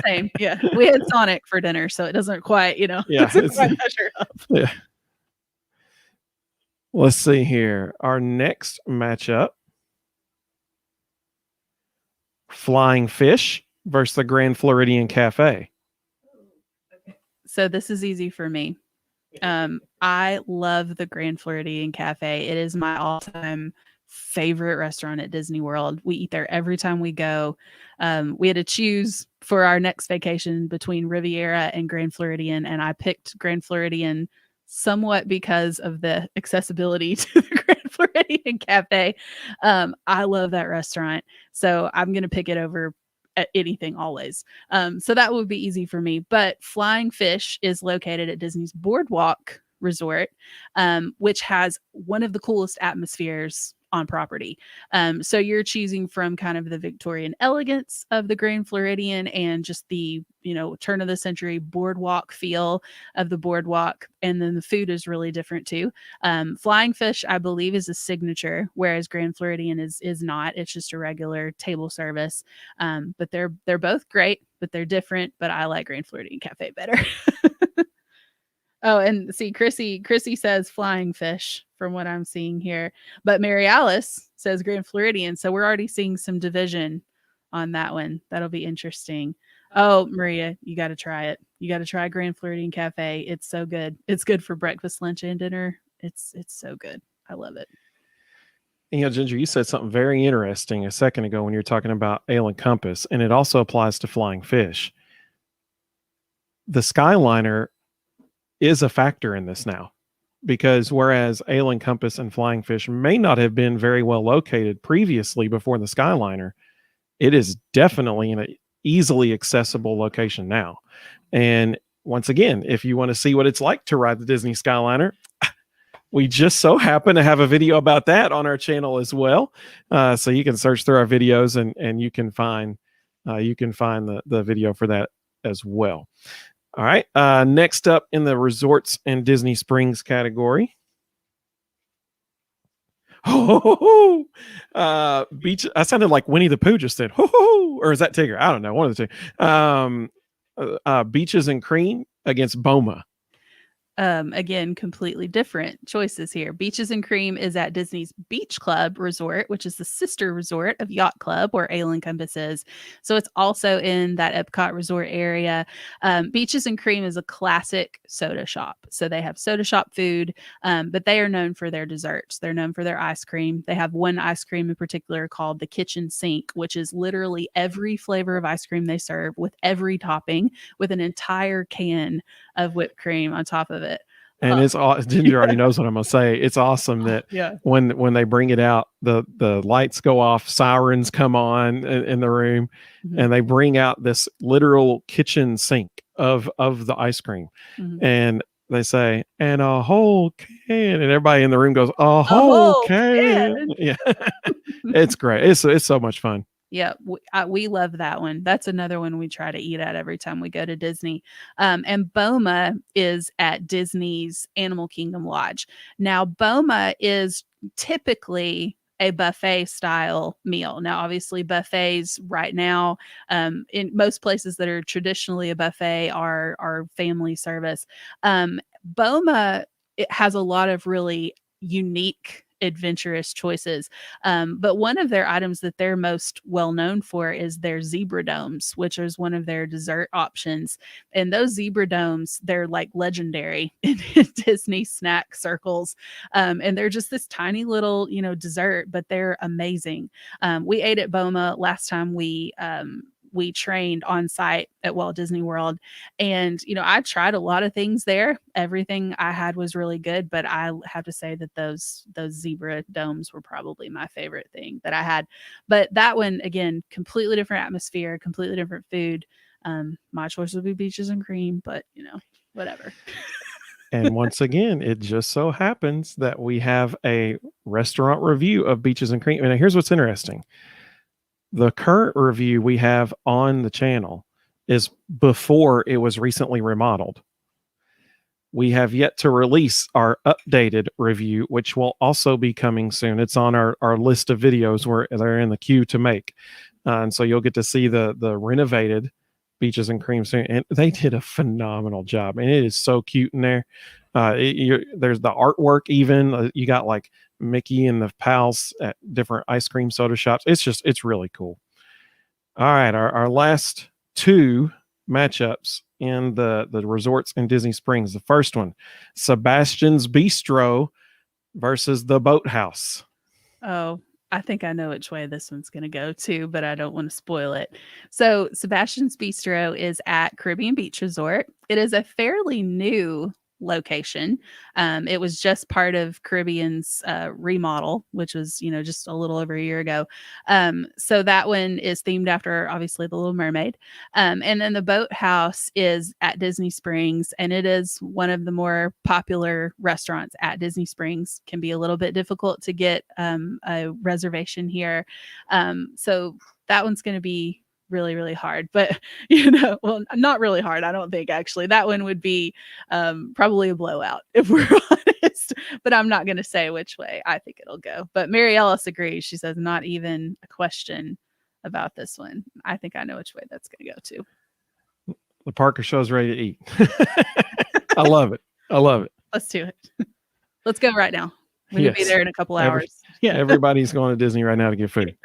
Same. Yeah. We had Sonic for dinner, so it doesn't quite, Yeah, doesn't quite measure up. Yeah. Let's see here. Our next matchup: Flying Fish versus the Grand Floridian Cafe. So this is easy for me. I love the Grand Floridian Cafe. It is my all-time favorite restaurant at Disney World. We eat there every time we go. We had to choose for our next vacation between Riviera and Grand Floridian, and I picked Grand Floridian somewhat because of the accessibility to the Grand Floridian Cafe. I love that restaurant, so I'm going to pick it over anything always. So that would be easy for me. But Flying Fish is located at Disney's Boardwalk Resort, which has one of the coolest atmospheres on property. So you're choosing from kind of the Victorian elegance of the Grand Floridian and just the, turn of the century boardwalk feel of the boardwalk. And then the food is really different too. Flying Fish, I believe, is a signature, whereas Grand Floridian is not. It's just a regular table service. But they're both great, but they're different. But I like Grand Floridian Cafe better. Oh, and see, Chrissy says Flying Fish from what I'm seeing here, but Mary Alice says Grand Floridian. So we're already seeing some division on that one. That'll be interesting. Oh, Maria, you got to try it. You got to try Grand Floridian Cafe. It's so good. It's good for breakfast, lunch, and dinner. It's so good. I love it. Ginger, you said something very interesting a second ago when you were talking about Ale and Compass, and it also applies to Flying Fish. The Skyliner is a factor in this now, because whereas Ale and Compass and Flying Fish may not have been very well located previously before the Skyliner, it is definitely in an easily accessible location now. And once again, if you want to see what it's like to ride the Disney Skyliner, we just so happen to have a video about that on our channel as well. So you can search through our videos and you can find the video for that as well. All right. Next up in the resorts and Disney Springs category. Beach. I sounded like Winnie the Pooh just said, or is that Tigger? I don't know. One of the two. Beaches and Cream against Boma. Again, completely different choices here. Beaches and Cream is at Disney's Beach Club Resort, which is the sister resort of Yacht Club, where Ale and Compass is. So it's also in that Epcot resort area. Beaches and Cream is a classic soda shop. So they have soda shop food, but they are known for their desserts. They're known for their ice cream. They have one ice cream in particular called the Kitchen Sink, which is literally every flavor of ice cream they serve with every topping, with an entire can of whipped cream on top of it. And it's Ginger already knows what I'm gonna say. It's awesome that when they bring it out, the lights go off, sirens come on in the room, and they bring out this literal kitchen sink of the ice cream, and they say, and a whole can, and everybody in the room goes, a whole can. Yeah, it's great. It's so much fun. Yeah, we love that one. That's another one we try to eat at every time we go to Disney. And Boma is at Disney's Animal Kingdom Lodge. Now, Boma is typically a buffet style meal. Now, obviously, buffets right now, in most places that are traditionally a buffet, are family service. Boma, it has a lot of really unique adventurous choices. But one of their items that they're most well known for is their zebra domes, which is one of their dessert options. And those zebra domes, they're like legendary in Disney snack circles. And they're just this tiny little, dessert, but they're amazing. We ate at Boma last time we trained on site at Walt Disney World. And, I tried a lot of things there. Everything I had was really good, but I have to say that those zebra domes were probably my favorite thing that I had. But that one, again, completely different atmosphere, completely different food. My choice would be Beaches and Cream, but, whatever. And once again, it just so happens that we have a restaurant review of Beaches and Cream. And here's what's interesting. The current review we have on the channel is before it was recently remodeled. We have yet to release our updated review, which will also be coming soon. It's on our list of videos where they're in the queue to make. And so you'll get to see the renovated Beaches and Cream soon. And they did a phenomenal job. And it is so cute in there. There's the artwork even. You got like Mickey and the pals at different ice cream soda shops. It's really cool. All right, our last two matchups in the resorts in Disney Springs. The first one, Sebastian's Bistro versus the Boathouse. Oh, I think I know which way this one's going to go too, but I don't want to spoil it. So Sebastian's Bistro is at Caribbean Beach Resort. It is a fairly new location. It was just part of Caribbean's remodel, which was, just a little over a year ago. So that one is themed after, obviously, the Little Mermaid. And then the boathouse is at Disney Springs, and it is one of the more popular restaurants at Disney Springs. Can be a little bit difficult to get a reservation here. So that one's going to be really, really hard, but well, not really hard. I don't think actually that one would be probably a blowout if we're honest, but I'm not going to say which way I think it'll go. But Mary Ellis agrees. She says, not even a question about this one. I think I know which way that's going to go to. The Parker Show's ready to eat. I love it. I love it. Let's do it. Let's go right now. We're going to be there in a couple hours. Everybody's going to Disney right now to get food.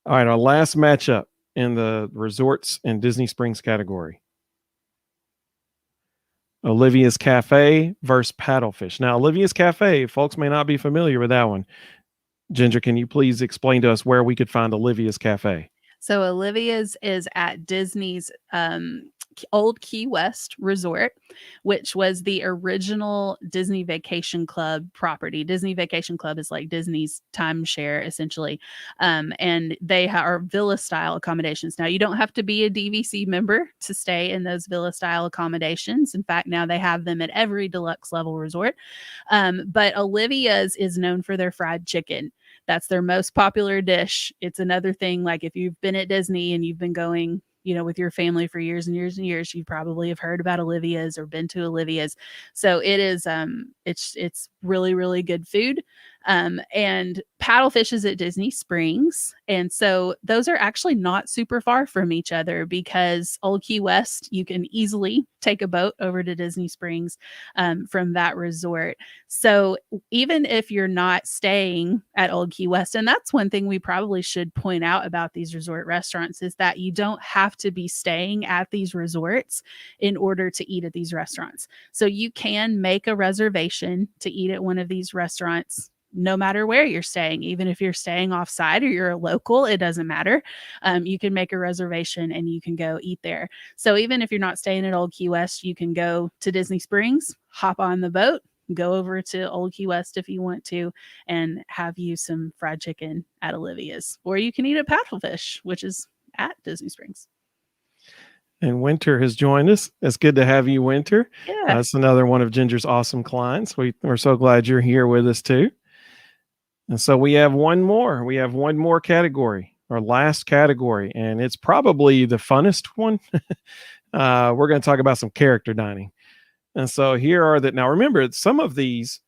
All right, our last matchup in the resorts and Disney Springs category. Olivia's Cafe versus Paddlefish. Now, Olivia's Cafe, folks may not be familiar with that one. Ginger, can you please explain to us where we could find Olivia's Cafe? So Olivia's is at Disney's Old Key West Resort, which was the original Disney Vacation Club property. Disney Vacation Club is like Disney's timeshare, essentially. And they are villa-style accommodations. Now, you don't have to be a DVC member to stay in those villa-style accommodations. In fact, now they have them at every deluxe level resort. But Olivia's is known for their fried chicken. That's their most popular dish. It's another thing, like if you've been at Disney and you've been going, with your family for years and years and years, you probably have heard about Olivia's or been to Olivia's. So it is, it's really, really good food. And Paddlefish is at Disney Springs. And so those are actually not super far from each other, because Old Key West, you can easily take a boat over to Disney Springs from that resort. So even if you're not staying at Old Key West, and that's one thing we probably should point out about these resort restaurants, is that you don't have to be staying at these resorts in order to eat at these restaurants. So you can make a reservation to eat at one of these restaurants no matter where you're staying. Even if you're staying offsite or you're a local, it doesn't matter. You can make a reservation and you can go eat there. So even if you're not staying at Old Key West, you can go to Disney Springs, hop on the boat, go over to Old Key West if you want to, and have you some fried chicken at Olivia's. Or you can eat at Paddlefish, which is at Disney Springs. And Winter has joined us. It's good to have you, Winter. Yeah. That's another one of Ginger's awesome clients. We're so glad you're here with us too. And so we have one more. We have one more category, our last category, and it's probably the funnest one. We're going to talk about some character dining. And so here are the, now remember, some of these,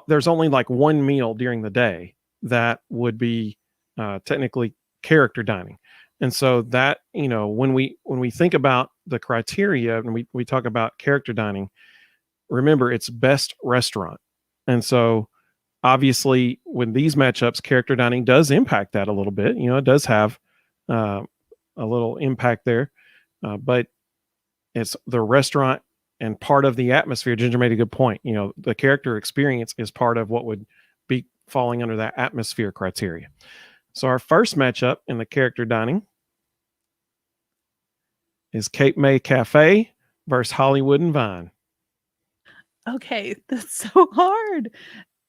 there's only like one meal during the day that would be technically character dining. And so that, when we think about the criteria and we talk about character dining, remember it's best restaurant. And so obviously when these matchups, character dining does impact that a little bit. It does have a little impact there, but it's the restaurant and part of the atmosphere. Ginger made a good point. The character experience is part of what would be falling under that atmosphere criteria. So our first matchup in the character dining is Cape May Cafe versus Hollywood and Vine. Okay, that's so hard,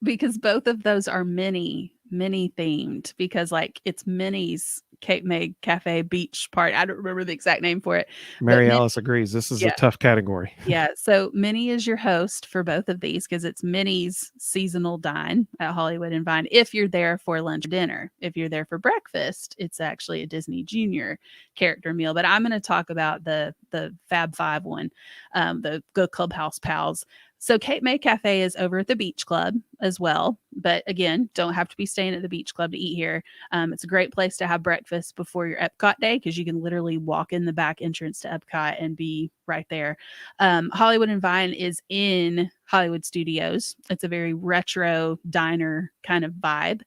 because both of those are mini themed, because like it's Minnie's Cape May Cafe beach part. I don't remember the exact name for it. Mary Alice agrees. This is a tough category. Yeah. So Minnie is your host for both of these, because it's Minnie's seasonal dine at Hollywood and Vine if you're there for lunch or dinner. If you're there for breakfast, it's actually a Disney Junior character meal. But I'm going to talk about the Fab Five one, the Go Clubhouse Pals. So Cape May Cafe is over at the Beach Club as well. But again, don't have to be staying at the Beach Club to eat here. It's a great place to have breakfast before your Epcot day, because you can literally walk in the back entrance to Epcot and be right there. Hollywood and Vine is in Hollywood Studios. It's a very retro diner kind of vibe.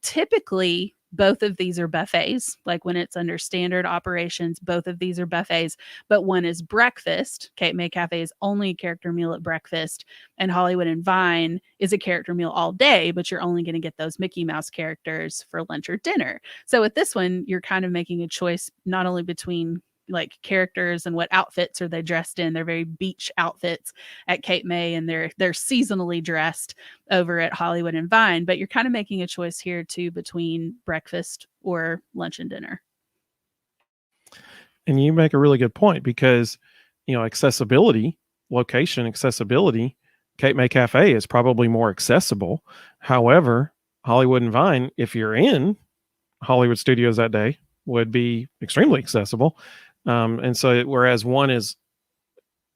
Typically, both of these are buffets. Like when it's under standard operations, both of these are buffets, but one is breakfast. Cape May Cafe is only a character meal at breakfast, and Hollywood and Vine is a character meal all day, but you're only going to get those Mickey Mouse characters for lunch or dinner. So with this one, you're kind of making a choice not only between like characters and what outfits are they dressed in. They're very beach outfits at Cape May, and they're seasonally dressed over at Hollywood and Vine. But you're kind of making a choice here too between breakfast or lunch and dinner. And you make a really good point because, accessibility, location accessibility, Cape May Cafe is probably more accessible. However, Hollywood and Vine, if you're in Hollywood Studios that day, would be extremely accessible. And so, whereas one is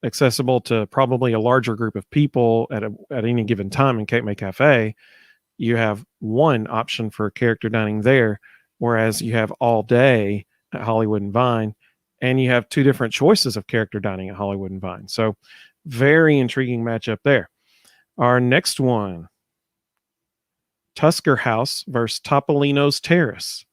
accessible to probably a larger group of people at any given time in Cape May Cafe, you have one option for character dining there, whereas you have all day at Hollywood and Vine, and you have two different choices of character dining at Hollywood and Vine. So, very intriguing matchup there. Our next one, Tusker House versus Topolino's Terrace.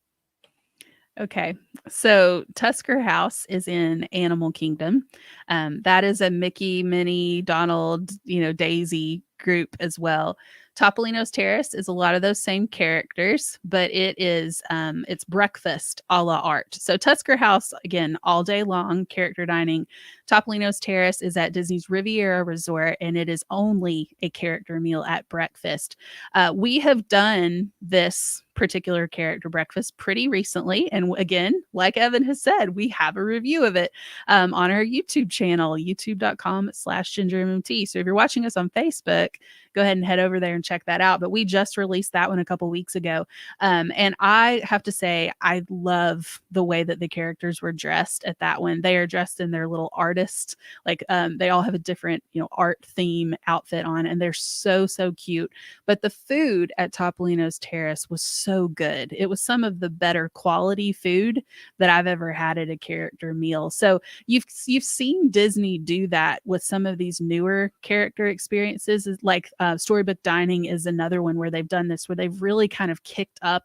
Okay, so Tusker House is in Animal Kingdom. That is a Mickey, Minnie, Donald, Daisy group as well. Topolino's Terrace is a lot of those same characters, but it's breakfast a la art. So Tusker House, again, all day long, character dining. Topolino's Terrace is at Disney's Riviera Resort, and it is only a character meal at breakfast. We have done this particular character breakfast pretty recently. And again, like Evan has said, we have a review of it on our YouTube channel, youtube.com/GingerMMT. So if you're watching us on Facebook, go ahead and head over there and check that out. But we just released that one a couple weeks ago. And I have to say, I love the way that the characters were dressed at that one. They are dressed in their little artist, like they all have a different, art theme outfit on, and they're so, so cute. But the food at Topolino's Terrace was so good. It was some of the better quality food that I've ever had at a character meal. So you've seen Disney do that with some of these newer character experiences, like Storybook Dining is another one where they've done this, where they've really kind of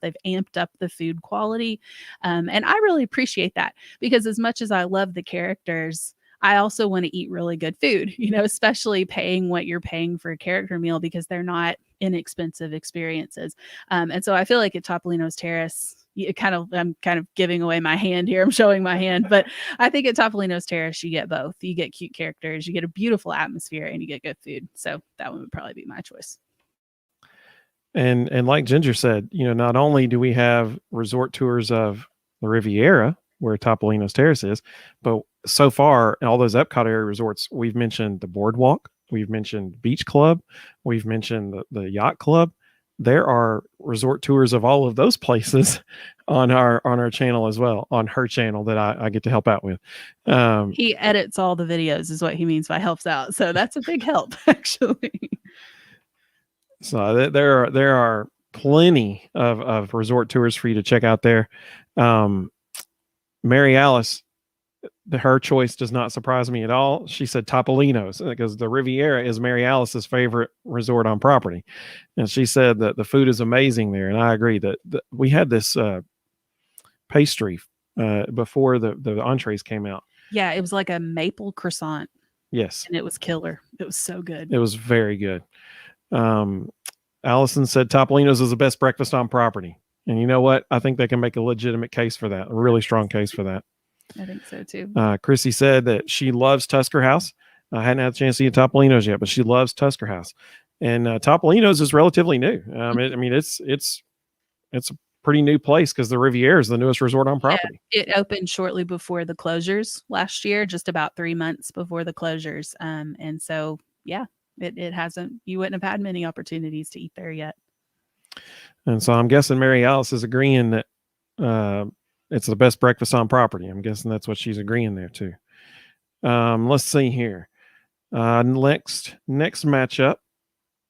they've amped up the food quality. And I really appreciate that, because as much as I love the characters, I also want to eat really good food, especially paying what you're paying for a character meal, because they're not inexpensive experiences. And so I feel like at Topolino's Terrace, I'm kind of giving away my hand here. I'm showing my hand, but I think at Topolino's Terrace, you get both. You get cute characters, you get a beautiful atmosphere, and you get good food. So that one would probably be my choice. And like Ginger said, not only do we have resort tours of the Riviera, where Topolino's Terrace is, but so far in all those Epcot area resorts, we've mentioned the Boardwalk, we've mentioned Beach Club, we've mentioned the Yacht Club. There are resort tours of all of those places on our channel as well, on her channel that I get to help out with. He edits all the videos, is what he means by helps out. So that's a big help, actually. So there are plenty of resort tours for you to check out there. Mary Alice, her choice does not surprise me at all. She said Topolino's, because the Riviera is Mary Alice's favorite resort on property. And she said that the food is amazing there. And I agree that we had this pastry before the entrees came out. Yeah, it was like a maple croissant. Yes. And it was killer. It was so good. It was very good. Allison said Topolino's is the best breakfast on property. And you know what? I think they can make a legitimate case for that, a really strong case for that. I think so too. Chrissy said that she loves Tusker House. I hadn't had a chance to eat Topolino's yet, but she loves Tusker House. And Topolino's is relatively new. It's a pretty new place, because the Riviera is the newest resort on property. Yeah, it opened shortly before the closures last year, just about 3 months before the closures. And so, yeah, it hasn't, you wouldn't have had many opportunities to eat there yet. And so I'm guessing Mary Alice is agreeing that it's the best breakfast on property. I'm guessing that's what she's agreeing there too. Let's see here. Next matchup,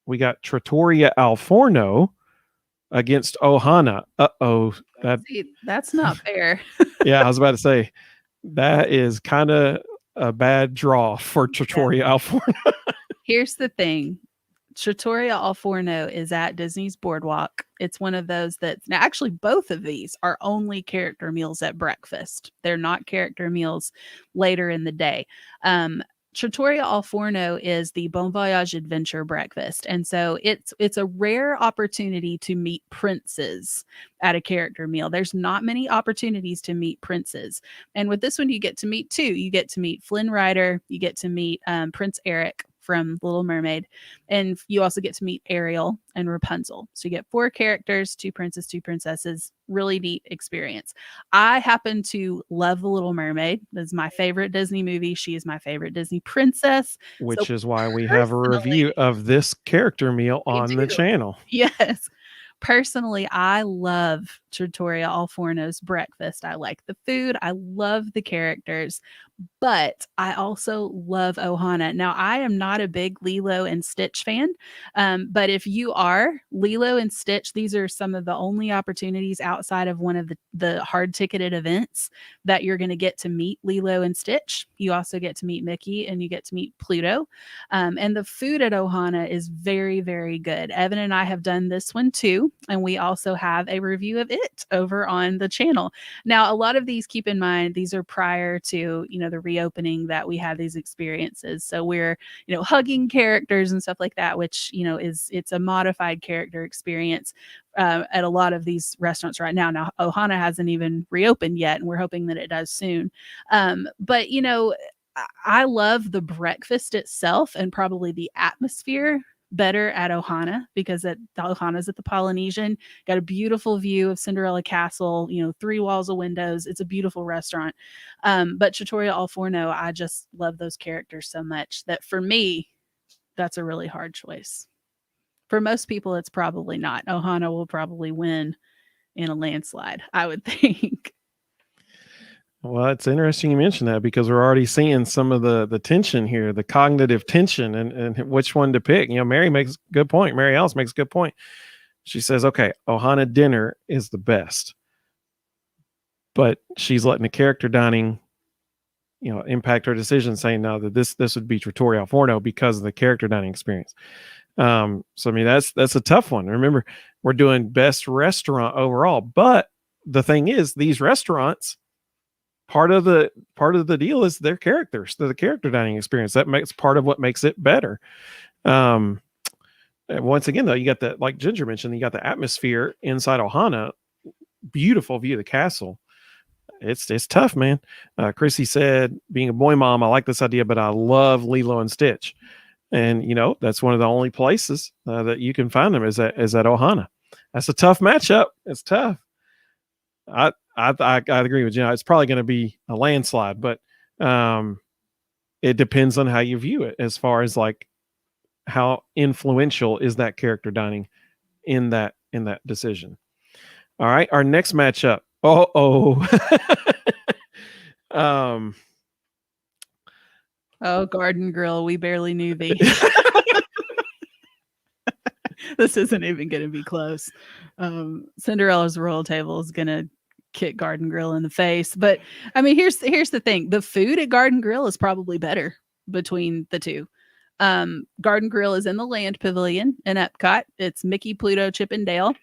we got Trattoria Al Forno against Ohana. That's not fair. Yeah, I was about to say that is kind of a bad draw for Trattoria Al Forno. Here's the thing. Trattoria Al Forno is at Disney's Boardwalk. It's one of those now actually both of these are only character meals at breakfast. They're not character meals later in the day. Trattoria al Forno is the Bon Voyage Adventure breakfast. And so it's a rare opportunity to meet princes at a character meal. There's not many opportunities to meet princes. And with this one, you get to meet two. You get to meet Flynn Rider, you get to meet Prince Eric from Little Mermaid, and you also get to meet Ariel and Rapunzel. So you get 4 characters, 2 princes, 2 princesses. Really neat experience. I happen to love The Little Mermaid. That's my favorite Disney movie. She is my favorite Disney princess. So Which is why we have a personally, review of this character meal we on the do. channel. Yes. Personally, I love Trattoria al Forno's breakfast. I like the food. I love the characters, but I also love Ohana. Now, I am not a big Lilo and Stitch fan, but if you are, Lilo and Stitch, these are some of the only opportunities outside of one of the hard ticketed events that you're going to get to meet Lilo and Stitch. You also get to meet Mickey and you get to meet Pluto. And the food at Ohana is very, very good. Evan and I have done this one too, and we also have a review of it over on the channel. Now, a lot of these, keep in mind, these are prior to, the reopening that we have these experiences. So we're, hugging characters and stuff like that, which, it's a modified character experience at a lot of these restaurants right now. Now, Ohana hasn't even reopened yet, and we're hoping that it does soon. But, I love the breakfast itself and probably the atmosphere better at Ohana, because Ohana's at the Polynesian, got a beautiful view of Cinderella Castle, 3 walls of windows. It's a beautiful restaurant. But Trattoria al Forno, I just love those characters so much that for me, that's a really hard choice. For most people, it's probably not. Ohana will probably win in a landslide, I would think. Well, it's interesting you mentioned that, because we're already seeing some of the tension here, the cognitive tension, and which one to pick. Mary makes a good point. Mary Alice makes a good point. She says, okay, Ohana dinner is the best, but she's letting the character dining, impact her decision, saying no, that this would be Trattoria al Forno because of the character dining experience. So I mean, that's a tough one. Remember, we're doing best restaurant overall, but the thing is, these restaurants, part of the deal is their characters, the character dining experience. That makes part of what makes it better. Once again, though, you got that, like Ginger mentioned, you got the atmosphere inside Ohana, beautiful view of the castle. It's tough, man. Chrissy said, being a boy mom, I like this idea, but I love Lilo and Stitch. And, that's one of the only places that you can find them is at Ohana. That's a tough matchup. It's tough. I agree with you. It's probably going to be a landslide, but it depends on how you view it, as far as like how influential is that character dining in that decision. All right, our next matchup. Garden Grill, we barely knew thee. This isn't even going to be close. Cinderella's Royal Table is going to kick Garden Grill in the face. But I mean, here's the thing. The food at Garden Grill is probably better between the two. Garden Grill is in the Land Pavilion in Epcot. It's Mickey, Pluto, Chip, and Dale.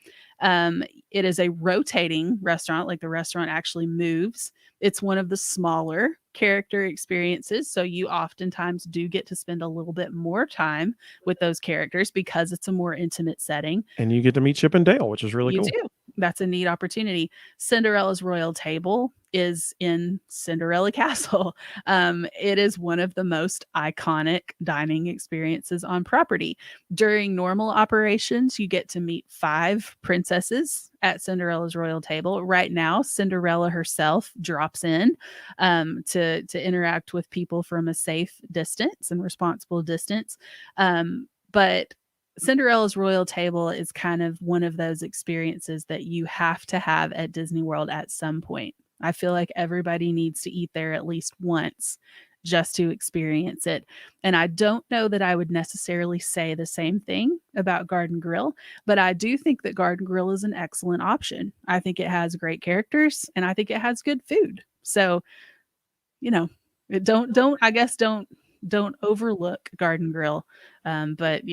It is a rotating restaurant, like the restaurant actually moves. It's one of the smaller character experiences, so you oftentimes do get to spend a little bit more time with those characters because it's a more intimate setting. And you get to meet Chip and Dale, which is really cool. You do. That's a neat opportunity. Cinderella's Royal Table is in Cinderella Castle. It is one of the most iconic dining experiences on property. During normal operations, you get to meet 5 princesses at Cinderella's Royal Table. Right now, Cinderella herself drops in to interact with people from a safe distance and responsible distance. But Cinderella's Royal Table is kind of one of those experiences that you have to have at Disney World at some point. I feel like everybody needs to eat there at least once just to experience it. And I don't know that I would necessarily say the same thing about Garden Grill, but I do think that Garden Grill is an excellent option. I think it has great characters and I think it has good food. So, don't overlook Garden Grill. But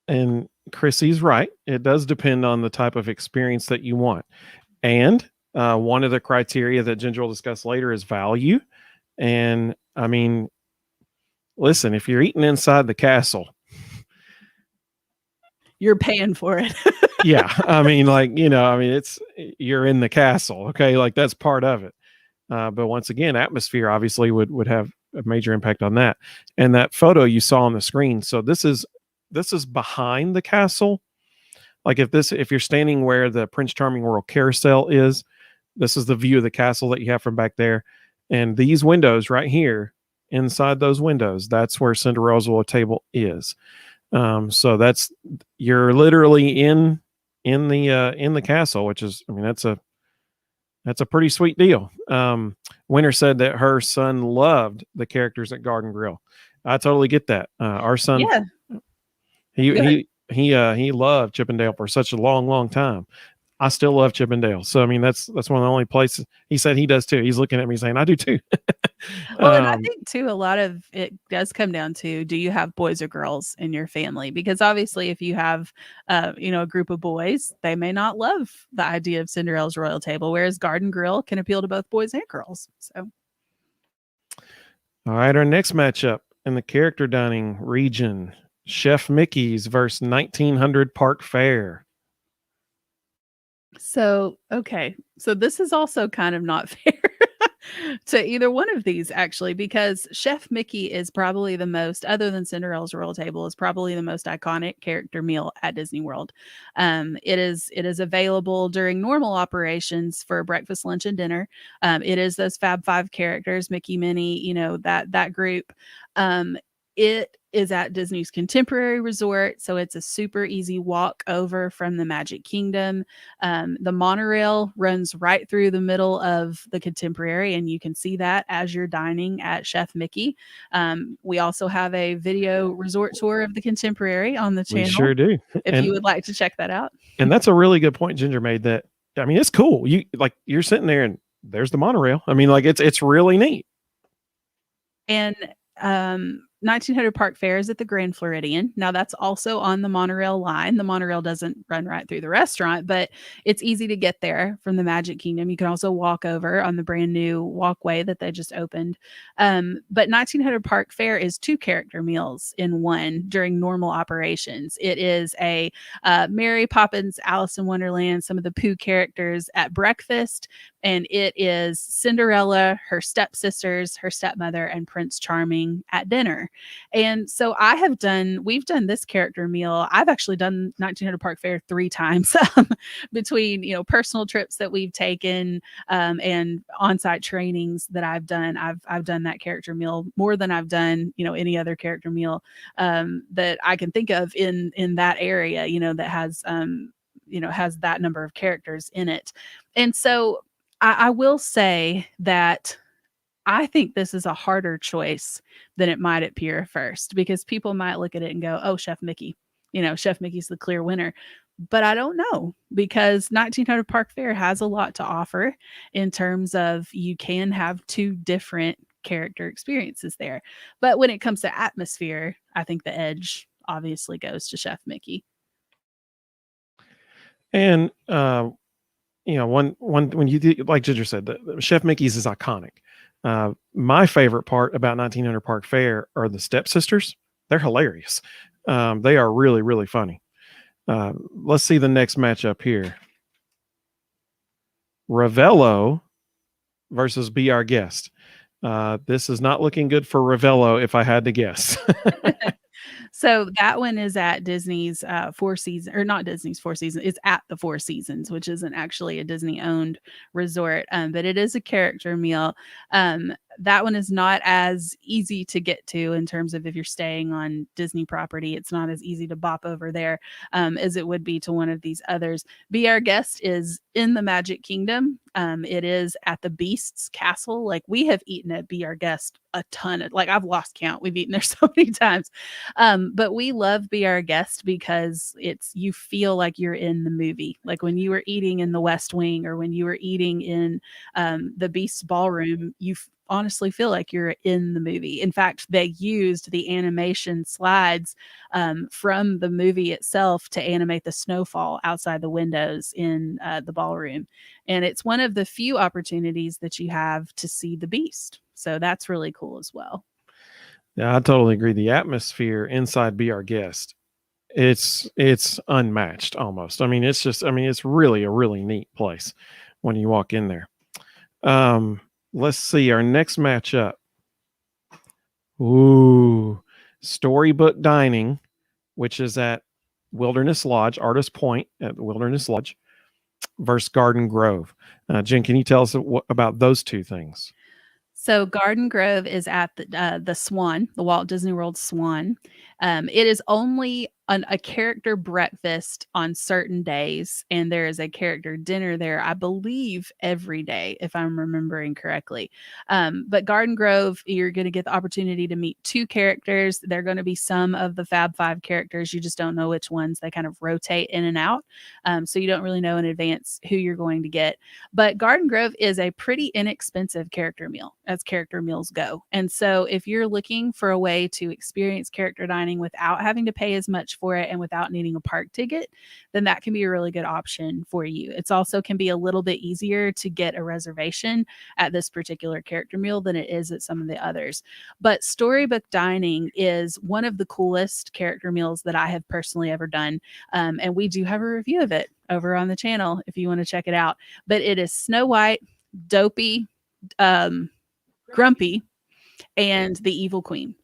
And Chrissy's right. It does depend on the type of experience that you want. And one of the criteria that Ginger will discuss later is value. And I mean, listen, if you're eating inside the castle, you're paying for it. yeah, I mean, like, I mean, you're in the castle, okay, like that's part of it. But once again, atmosphere obviously would have a major impact on that. And that photo you saw on the screen, so this is behind the castle. Like if you're standing where the Prince Charming Royal Carousel is, this is the view of the castle that you have from back there. And these windows right here, inside those windows, that's where Cinderella's royal table is. So you're literally in the castle, which is, I mean, that's a pretty sweet deal. Winter said that her son loved the characters at Garden Grill. I totally get that. Our son, Yeah. he loved Chippendale for such a long, long time. I still love Chippendale. So I mean, that's one of the only places. He said he does too. He's looking at me saying, "I do too." Well, and I think too, a lot of it does come down to, do you have boys or girls in your family? Because obviously, if you have, a group of boys, they may not love the idea of Cinderella's royal table, whereas Garden Grill can appeal to both boys and girls. So, all right, our next matchup in the character dining region: Chef Mickey's versus 1900 Park Fair. so okay, so this is also kind of not fair to either one of these, actually, because Chef Mickey is probably the most, other than Cinderella's royal table, is probably the most iconic character meal at Disney World. It is available during normal operations for breakfast, lunch, and dinner. It is those Fab Five characters, Mickey, Minnie, that group. It is at Disney's Contemporary Resort, so it's a super easy walk over from the Magic Kingdom. The monorail runs right through the middle of the Contemporary, and you can see that as you're dining at Chef Mickey. We also have a video resort tour of the Contemporary on the channel. We sure do. If you would like to check that out. And that's a really good point Ginger made. That, I mean, it's cool. You're sitting there and there's the monorail. I mean, like it's really neat. And 1900 Park Fair is at the Grand Floridian. Now, that's also on the monorail line. The monorail doesn't run right through the restaurant, but it's easy to get there from the Magic Kingdom. You can also walk over on the brand new walkway that they just opened. But 1900 Park Fair is 2 character meals in one during normal operations. It is a Mary Poppins, Alice in Wonderland, some of the Pooh characters at breakfast, and it is Cinderella, her stepsisters, her stepmother, and Prince Charming at dinner. And so we've done this character meal. I've actually done 1900 Park Fair 3 times between, personal trips that we've taken and on-site trainings that I've done. I've done that character meal more than I've done, any other character meal that I can think of in that area, that has, has that number of characters in it. And so I will say that I think this is a harder choice than it might appear at first, because people might look at it and go, "Oh, Chef Mickey, Chef Mickey's the clear winner." But I don't know, because 1900 Park Fair has a lot to offer in terms of, you can have 2 different character experiences there. But when it comes to atmosphere, I think the edge obviously goes to Chef Mickey. And one when you do, like Ginger said, the Chef Mickey's is iconic. My favorite part about 1900 Park Fair are the stepsisters. They're hilarious. They are really, really funny. Let's see the next matchup here. Ravello versus Be Our Guest. This is not looking good for Ravello, if I had to guess. So that one is at Disney's Four Seasons, or not Disney's Four Seasons. It's at the Four Seasons, which isn't actually a Disney-owned resort, but it is a character meal. That one is not as easy to get to in terms of, if you're staying on Disney property, it's not as easy to bop over there as it would be to one of these others. Be Our Guest is in the Magic Kingdom. It is at the Beast's Castle. Like, we have eaten at Be Our Guest a ton of, like, I've lost count. We've eaten there so many times. But we love Be Our Guest because you feel like you're in the movie. Like when you were eating in the West Wing, or when you were eating in the Beast's Ballroom, you honestly feel like you're in the movie. In fact, they used the animation slides from the movie itself to animate the snowfall outside the windows in the ballroom. And it's one of the few opportunities that you have to see the Beast. So that's really cool as well. Yeah, I totally agree. The atmosphere inside Be Our Guest, it's unmatched almost. I mean, it's really a really neat place when you walk in there. Um, let's see our next matchup. Ooh, Storybook Dining, which is at Wilderness Lodge, Artist Point at Wilderness Lodge, versus Garden Grove. Jen, can you tell us about those two things? So Garden Grove is at the Swan, the Walt Disney World Swan. It is only a character breakfast on certain days, and there is a character dinner there, I believe, every day, if I'm remembering correctly. But Garden Grove, you're going to get the opportunity to meet two characters. They're going to be some of the Fab Five characters. You just don't know which ones. They kind of rotate in and out. So you don't really know in advance who you're going to get. But Garden Grove is a pretty inexpensive character meal as character meals go. And so if you're looking for a way to experience character dining without having to pay as much for it and without needing a park ticket, then that can be a really good option for you. It's also can be a little bit easier to get a reservation at this particular character meal than it is at some of the others. But Storybook Dining is one of the coolest character meals that I have personally ever done. And we do have a review of it over on the channel if you want to check it out. But it is Snow White, Dopey, Grumpy, and the Evil Queen.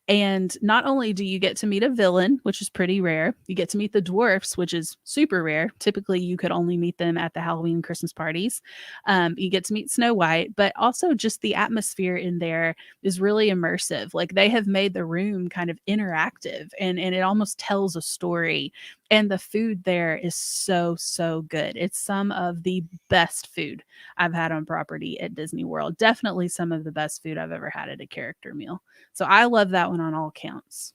And not only do you get to meet a villain, which is pretty rare, you get to meet the dwarfs, which is super rare. Typically, you could only meet them at the Halloween and Christmas parties. You get to meet Snow White, but also just the atmosphere in there is really immersive. Like they have made the room kind of interactive and it almost tells a story. And the food there is so, so good. It's some of the best food I've had on property at Disney World. Definitely some of the best food I've ever had at a character meal. So I love that one on all counts.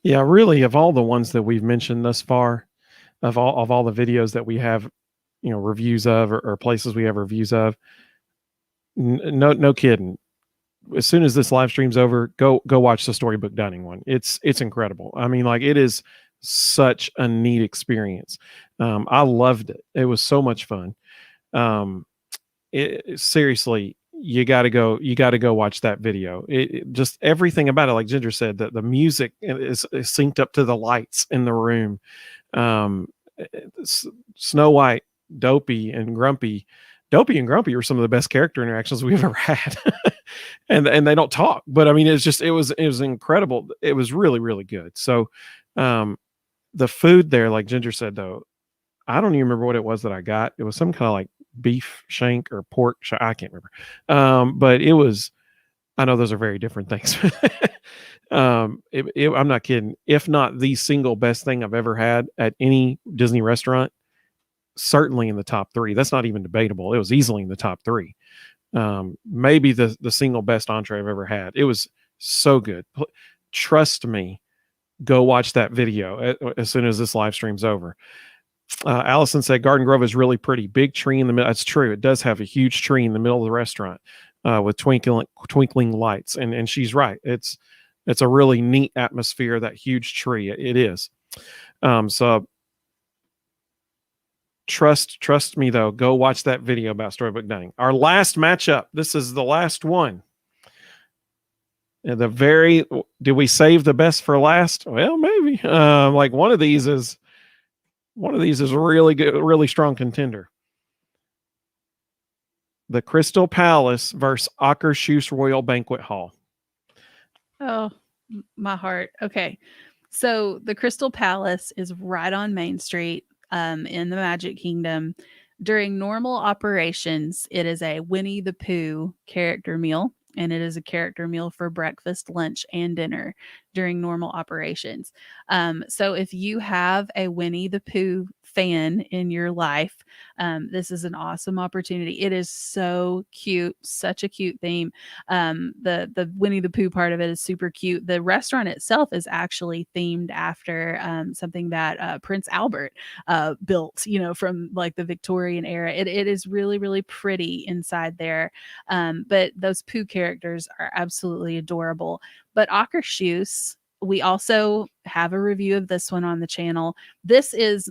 Yeah, really, of all the ones that we've mentioned thus far, of all the videos that we have, reviews of or places we have reviews of, no kidding. As soon as this live stream's over, go watch the Storybook Dining one. It's incredible. I mean, like it is such a neat experience. I loved it. It was so much fun. Seriously, you got to go watch that video. It just everything about it, like Ginger said, that the music is synced up to the lights in the room. Um, Snow White, Dopey, and Grumpy. Dopey and Grumpy were some of the best character interactions we've ever had. and they don't talk, but I mean, it was incredible. It was really, really good. So, the food there, like Ginger said, though, I don't even remember what it was that I got. It was some kind of like beef shank or pork shank. I can't remember. But it was, I know those are very different things. I'm not kidding. If not the single best thing I've ever had at any Disney restaurant, certainly in the top three. That's not even debatable. It was easily in the top three. Maybe the single best entree I've ever had. It was so good. Trust me, go watch that video as soon as this live stream's over. Allison said Garden Grove is really pretty. Big tree in the middle. That's true. It does have a huge tree in the middle of the restaurant with twinkling lights. And she's right. It's a really neat atmosphere, that huge tree. It is. So trust me, though. Go watch that video about Storybook Dining. Our last matchup. This is the last one. Did we save the best for last? Well, maybe. Like one of these is a really good, really strong contender. The Crystal Palace versus Akershus Royal Banquet Hall. Oh, my heart. Okay. So the Crystal Palace is right on Main Street in the Magic Kingdom. During normal operations, it is a Winnie the Pooh character meal, and it is a character meal for breakfast, lunch, and dinner during normal operations. So if you have a Winnie the Pooh fan in your life, this is an awesome opportunity. It is so cute, such a cute theme. The Winnie the Pooh part of it is super cute. The restaurant itself is actually themed after something that Prince Albert built, from like the Victorian era. It is really, really pretty inside there. But those Pooh characters are absolutely adorable. But Akershus, we also have a review of this one on the channel. This is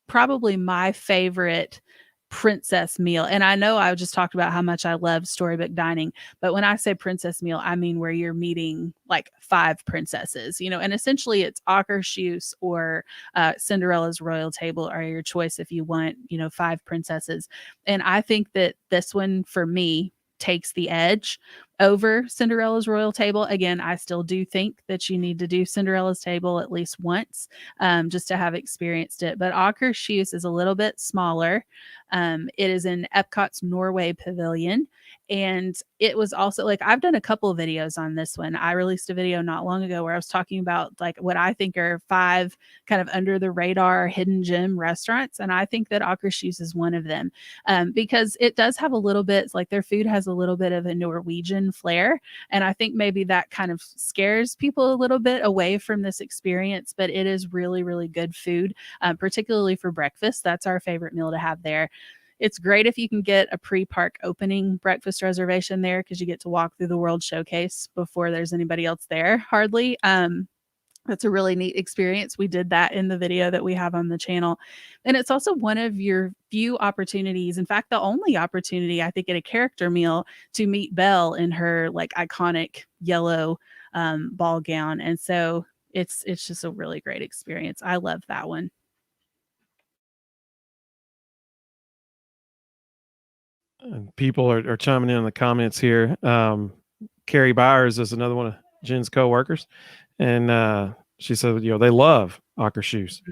probably my favorite princess meal. And I know I just talked about how much I love storybook dining, but when I say princess meal, I mean where you're meeting like 5 princesses, and essentially it's Akershus or Cinderella's royal table are your choice if you want, 5 princesses. And I think that this one for me takes the edge over Cinderella's royal table. Again, I still do think that you need to do Cinderella's table at least once, just to have experienced it. But Akershus is a little bit smaller. It is in Epcot's Norway Pavilion. And it was also like I've done a couple of videos on this one. I released a video not long ago where I was talking about like what I think are 5 kind of under the radar hidden gem restaurants. And I think that Akershus is one of them, because it does have a little bit like their food has a little bit of a Norwegian flair. And I think maybe that kind of scares people a little bit away from this experience, but it is really, really good food, particularly for breakfast. That's our favorite meal to have there. It's great if you can get a pre-park opening breakfast reservation there because you get to walk through the World Showcase before there's anybody else there, hardly. That's a really neat experience. We did that in the video that we have on the channel. And it's also one of your few opportunities, in fact, the only opportunity, I think, at a character meal to meet Belle in her like iconic yellow ball gown. And so it's just a really great experience. I love that one. And people are chiming in the comments here. Carrie Byers is another one of Jen's coworkers, and she said, they love Akershus.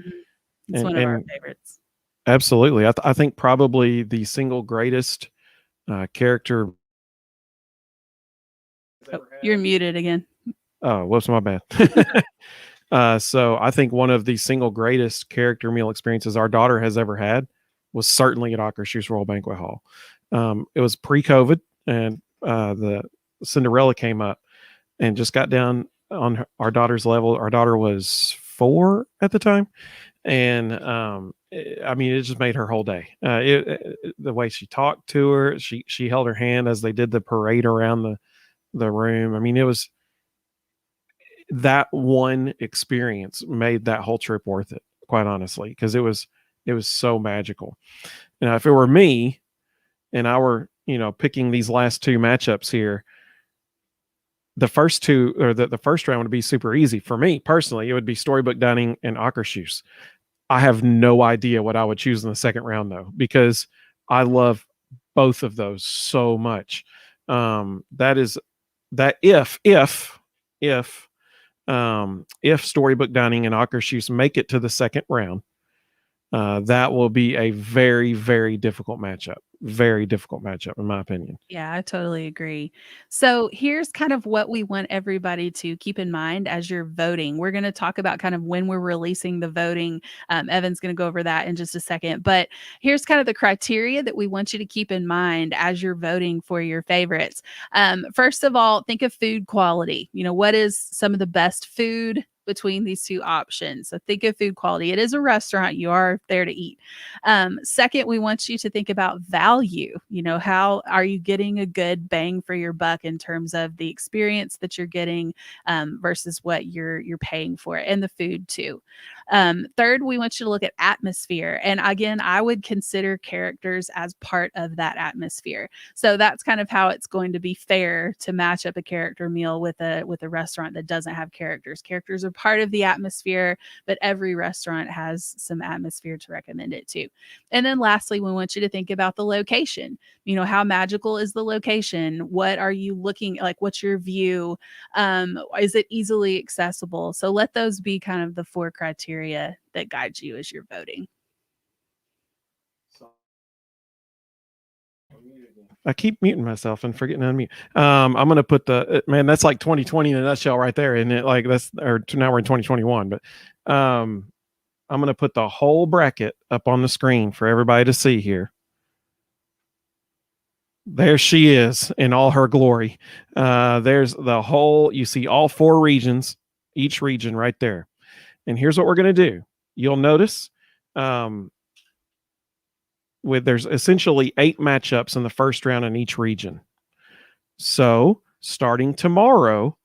It's one of our favorites. Absolutely, I think probably the single greatest character. Oh, you're muted again. Oh, whoops, my bad. So I think one of the single greatest character meal experiences our daughter has ever had was certainly at Akershus Royal Banquet Hall. It was pre-COVID, and the Cinderella came up and just got down on our daughter's level. Our daughter was 4 at the time, and I mean, it just made her whole day. The way she talked to her, she held her hand as they did the parade around the room. I mean, it was that one experience made that whole trip worth it, quite honestly, because it was so magical. If it were me and I were, picking these last 2 matchups here, the first 2 or the first round would be super easy for me personally. It would be Storybook Dining and Akershus. I have no idea what I would choose in the second round though, because I love both of those so much. That is that if Storybook Dining and Akershus make it to the second round, that will be a very, very difficult matchup. Very difficult matchup, in my opinion. Yeah, I totally agree. So here's kind of what we want everybody to keep in mind as you're voting. We're going to talk about kind of when we're releasing the voting. Evan's going to go over that in just a second. But here's kind of the criteria that we want you to keep in mind as you're voting for your favorites. First of all, think of food quality. What is some of the best food between these 2 options? So think of food quality. It is a restaurant. You are there to eat. Second, we want you to think about value. How are you getting a good bang for your buck in terms of the experience that you're getting versus what you're paying for it, and the food too. Third, we want you to look at atmosphere. And again, I would consider characters as part of that atmosphere. So that's kind of how it's going to be fair to match up a character meal with a restaurant that doesn't have characters. Characters are part of the atmosphere, but every restaurant has some atmosphere to recommend it to. And then lastly, we want you to think about the location. How magical is the location? What are you looking like? What's your view? Is it easily accessible? So let those be kind of the 4 criteria that guide you as you're voting. I keep muting myself and forgetting to unmute. I'm going to put that's like 2020 in a nutshell right there. And now we're in 2021, but I'm going to put the whole bracket up on the screen for everybody to see here. There she is in all her glory. There's the whole, you see all 4 regions, each region right there. And here's what we're going to do. You'll notice there's essentially 8 matchups in the first round in each region. So starting tomorrow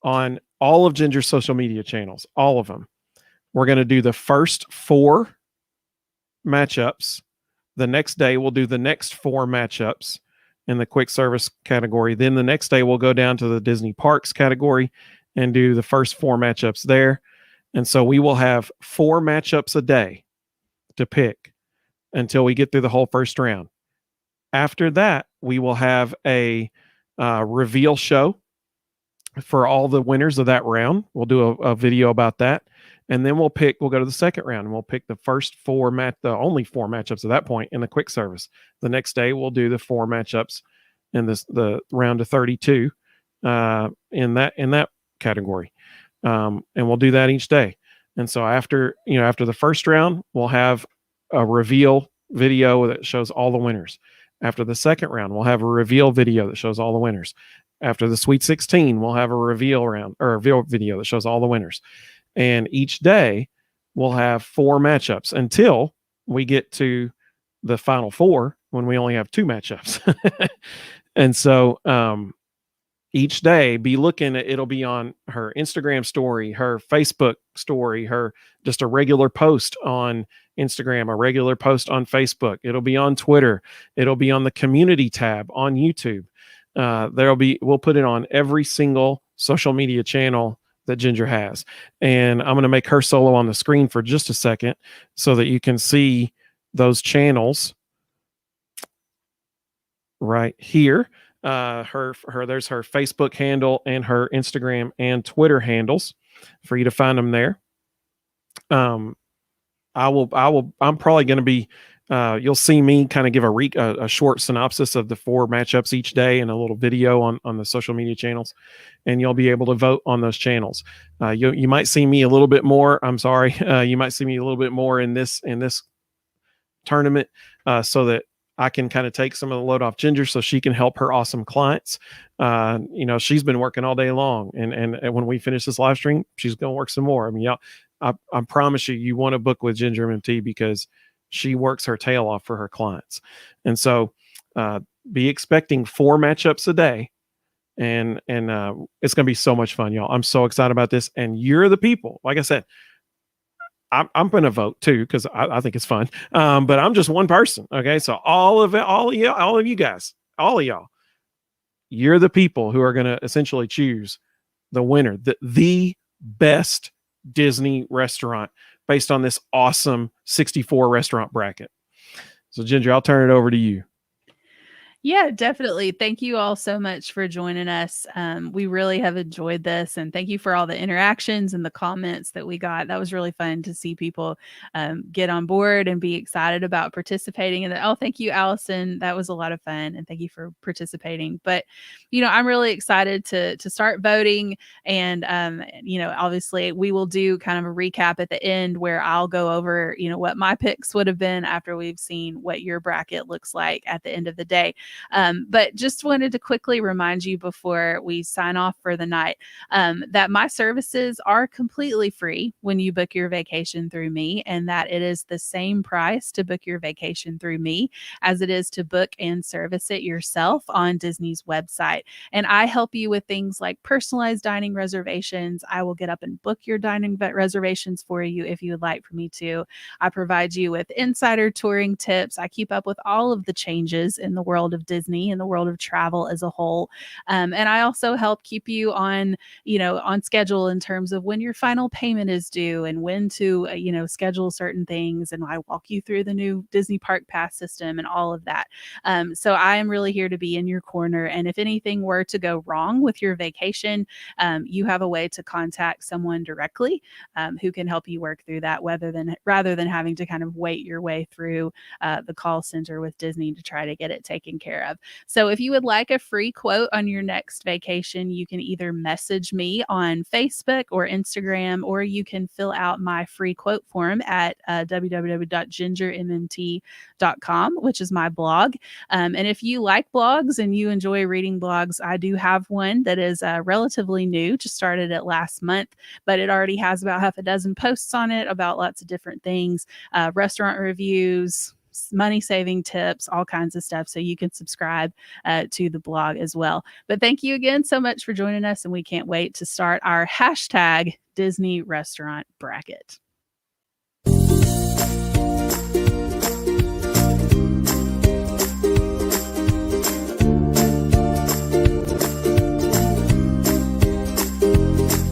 on all of Ginger's social media channels, all of them, we're going to do the first 4 matchups The next day, we'll do the next 4 matchups in the quick service category. Then the next day, we'll go down to the Disney Parks category and do the first 4 matchups there. And so we will have 4 matchups a day to pick until we get through the whole first round. After that, we will have a reveal show for all the winners of that round. We'll do a video about that. And then we'll go to the second round and we'll pick the first 4 the only 4 matchups at that point in the quick service. The next day we'll do the 4 matchups in the round of 32 in that category. And we'll do that each day. And so after the first round, we'll have a reveal video that shows all the winners. After the second round, we'll have a reveal video that shows all the winners. After the Sweet 16, we'll have a reveal video that shows all the winners. And each day we'll have 4 matchups until we get to the final 4 when we only have 2 matchups. And so each day be looking at, it'll be on her Instagram story, her Facebook story, her just a regular post on Instagram, a regular post on Facebook. It'll be on Twitter. It'll be on the community tab on YouTube. We'll put it on every single social media channel that Ginger has. And I'm going to make her solo on the screen for just a second so that you can see those channels right here. There's her Facebook handle and her Instagram and Twitter handles for you to find them there. I'm probably going to be, you'll see me kind of give a short synopsis of the 4 matchups each day and a little video on the social media channels, and you'll be able to vote on those channels. You might see me a little bit more. I'm sorry. You might see me a little bit more in this tournament, so that I can kind of take some of the load off Ginger so she can help her awesome clients. She's been working all day long, and when we finish this live stream, she's going to work some more. I mean, I promise you want to book with GingerMMT because she works her tail off for her clients. And so be expecting 4 matchups a day. And it's going to be so much fun, y'all. I'm so excited about this. And you're the people. Like I said, I'm going to vote too because I think it's fun. But I'm just one person. Okay, so all of you guys, all of y'all, you're the people who are going to essentially choose the winner, the best Disney restaurant based on this awesome 64 restaurant bracket. So Ginger, I'll turn it over to you. Yeah, definitely. Thank you all so much for joining us. We really have enjoyed this, and thank you for all the interactions and the comments that we got. That was really fun to see people get on board and be excited about participating. And thank you, Allison. That was a lot of fun, and thank you for participating. But I'm really excited to start voting, and obviously we will do kind of a recap at the end where I'll go over what my picks would have been after we've seen what your bracket looks like at the end of the day. But just wanted to quickly remind you before we sign off for the night that my services are completely free when you book your vacation through me, and that it is the same price to book your vacation through me as it is to book and service it yourself on Disney's website. And I help you with things like personalized dining reservations. I will get up and book your dining reservations for you if you would like for me to. I provide you with insider touring tips. I keep up with all of the changes in the world of Disney and the world of travel as a whole. And I also help keep you on schedule in terms of when your final payment is due and when to, schedule certain things. And I walk you through the new Disney Park Pass system and all of that. So I am really here to be in your corner. And if anything were to go wrong with your vacation, you have a way to contact someone directly who can help you work through that rather than having to kind of wait your way through the call center with Disney to try to get it taken care of. So if you would like a free quote on your next vacation, you can either message me on Facebook or Instagram, or you can fill out my free quote form at www.GingerMMT.com, which is my blog. And if you like blogs and you enjoy reading blogs, I do have one that is relatively new, just started it last month, but it already has about half a dozen posts on it about lots of different things, restaurant reviews, money saving tips, all kinds of stuff. So you can subscribe to the blog as well. But thank you again so much for joining us, and we can't wait to start our hashtag Disney restaurant bracket.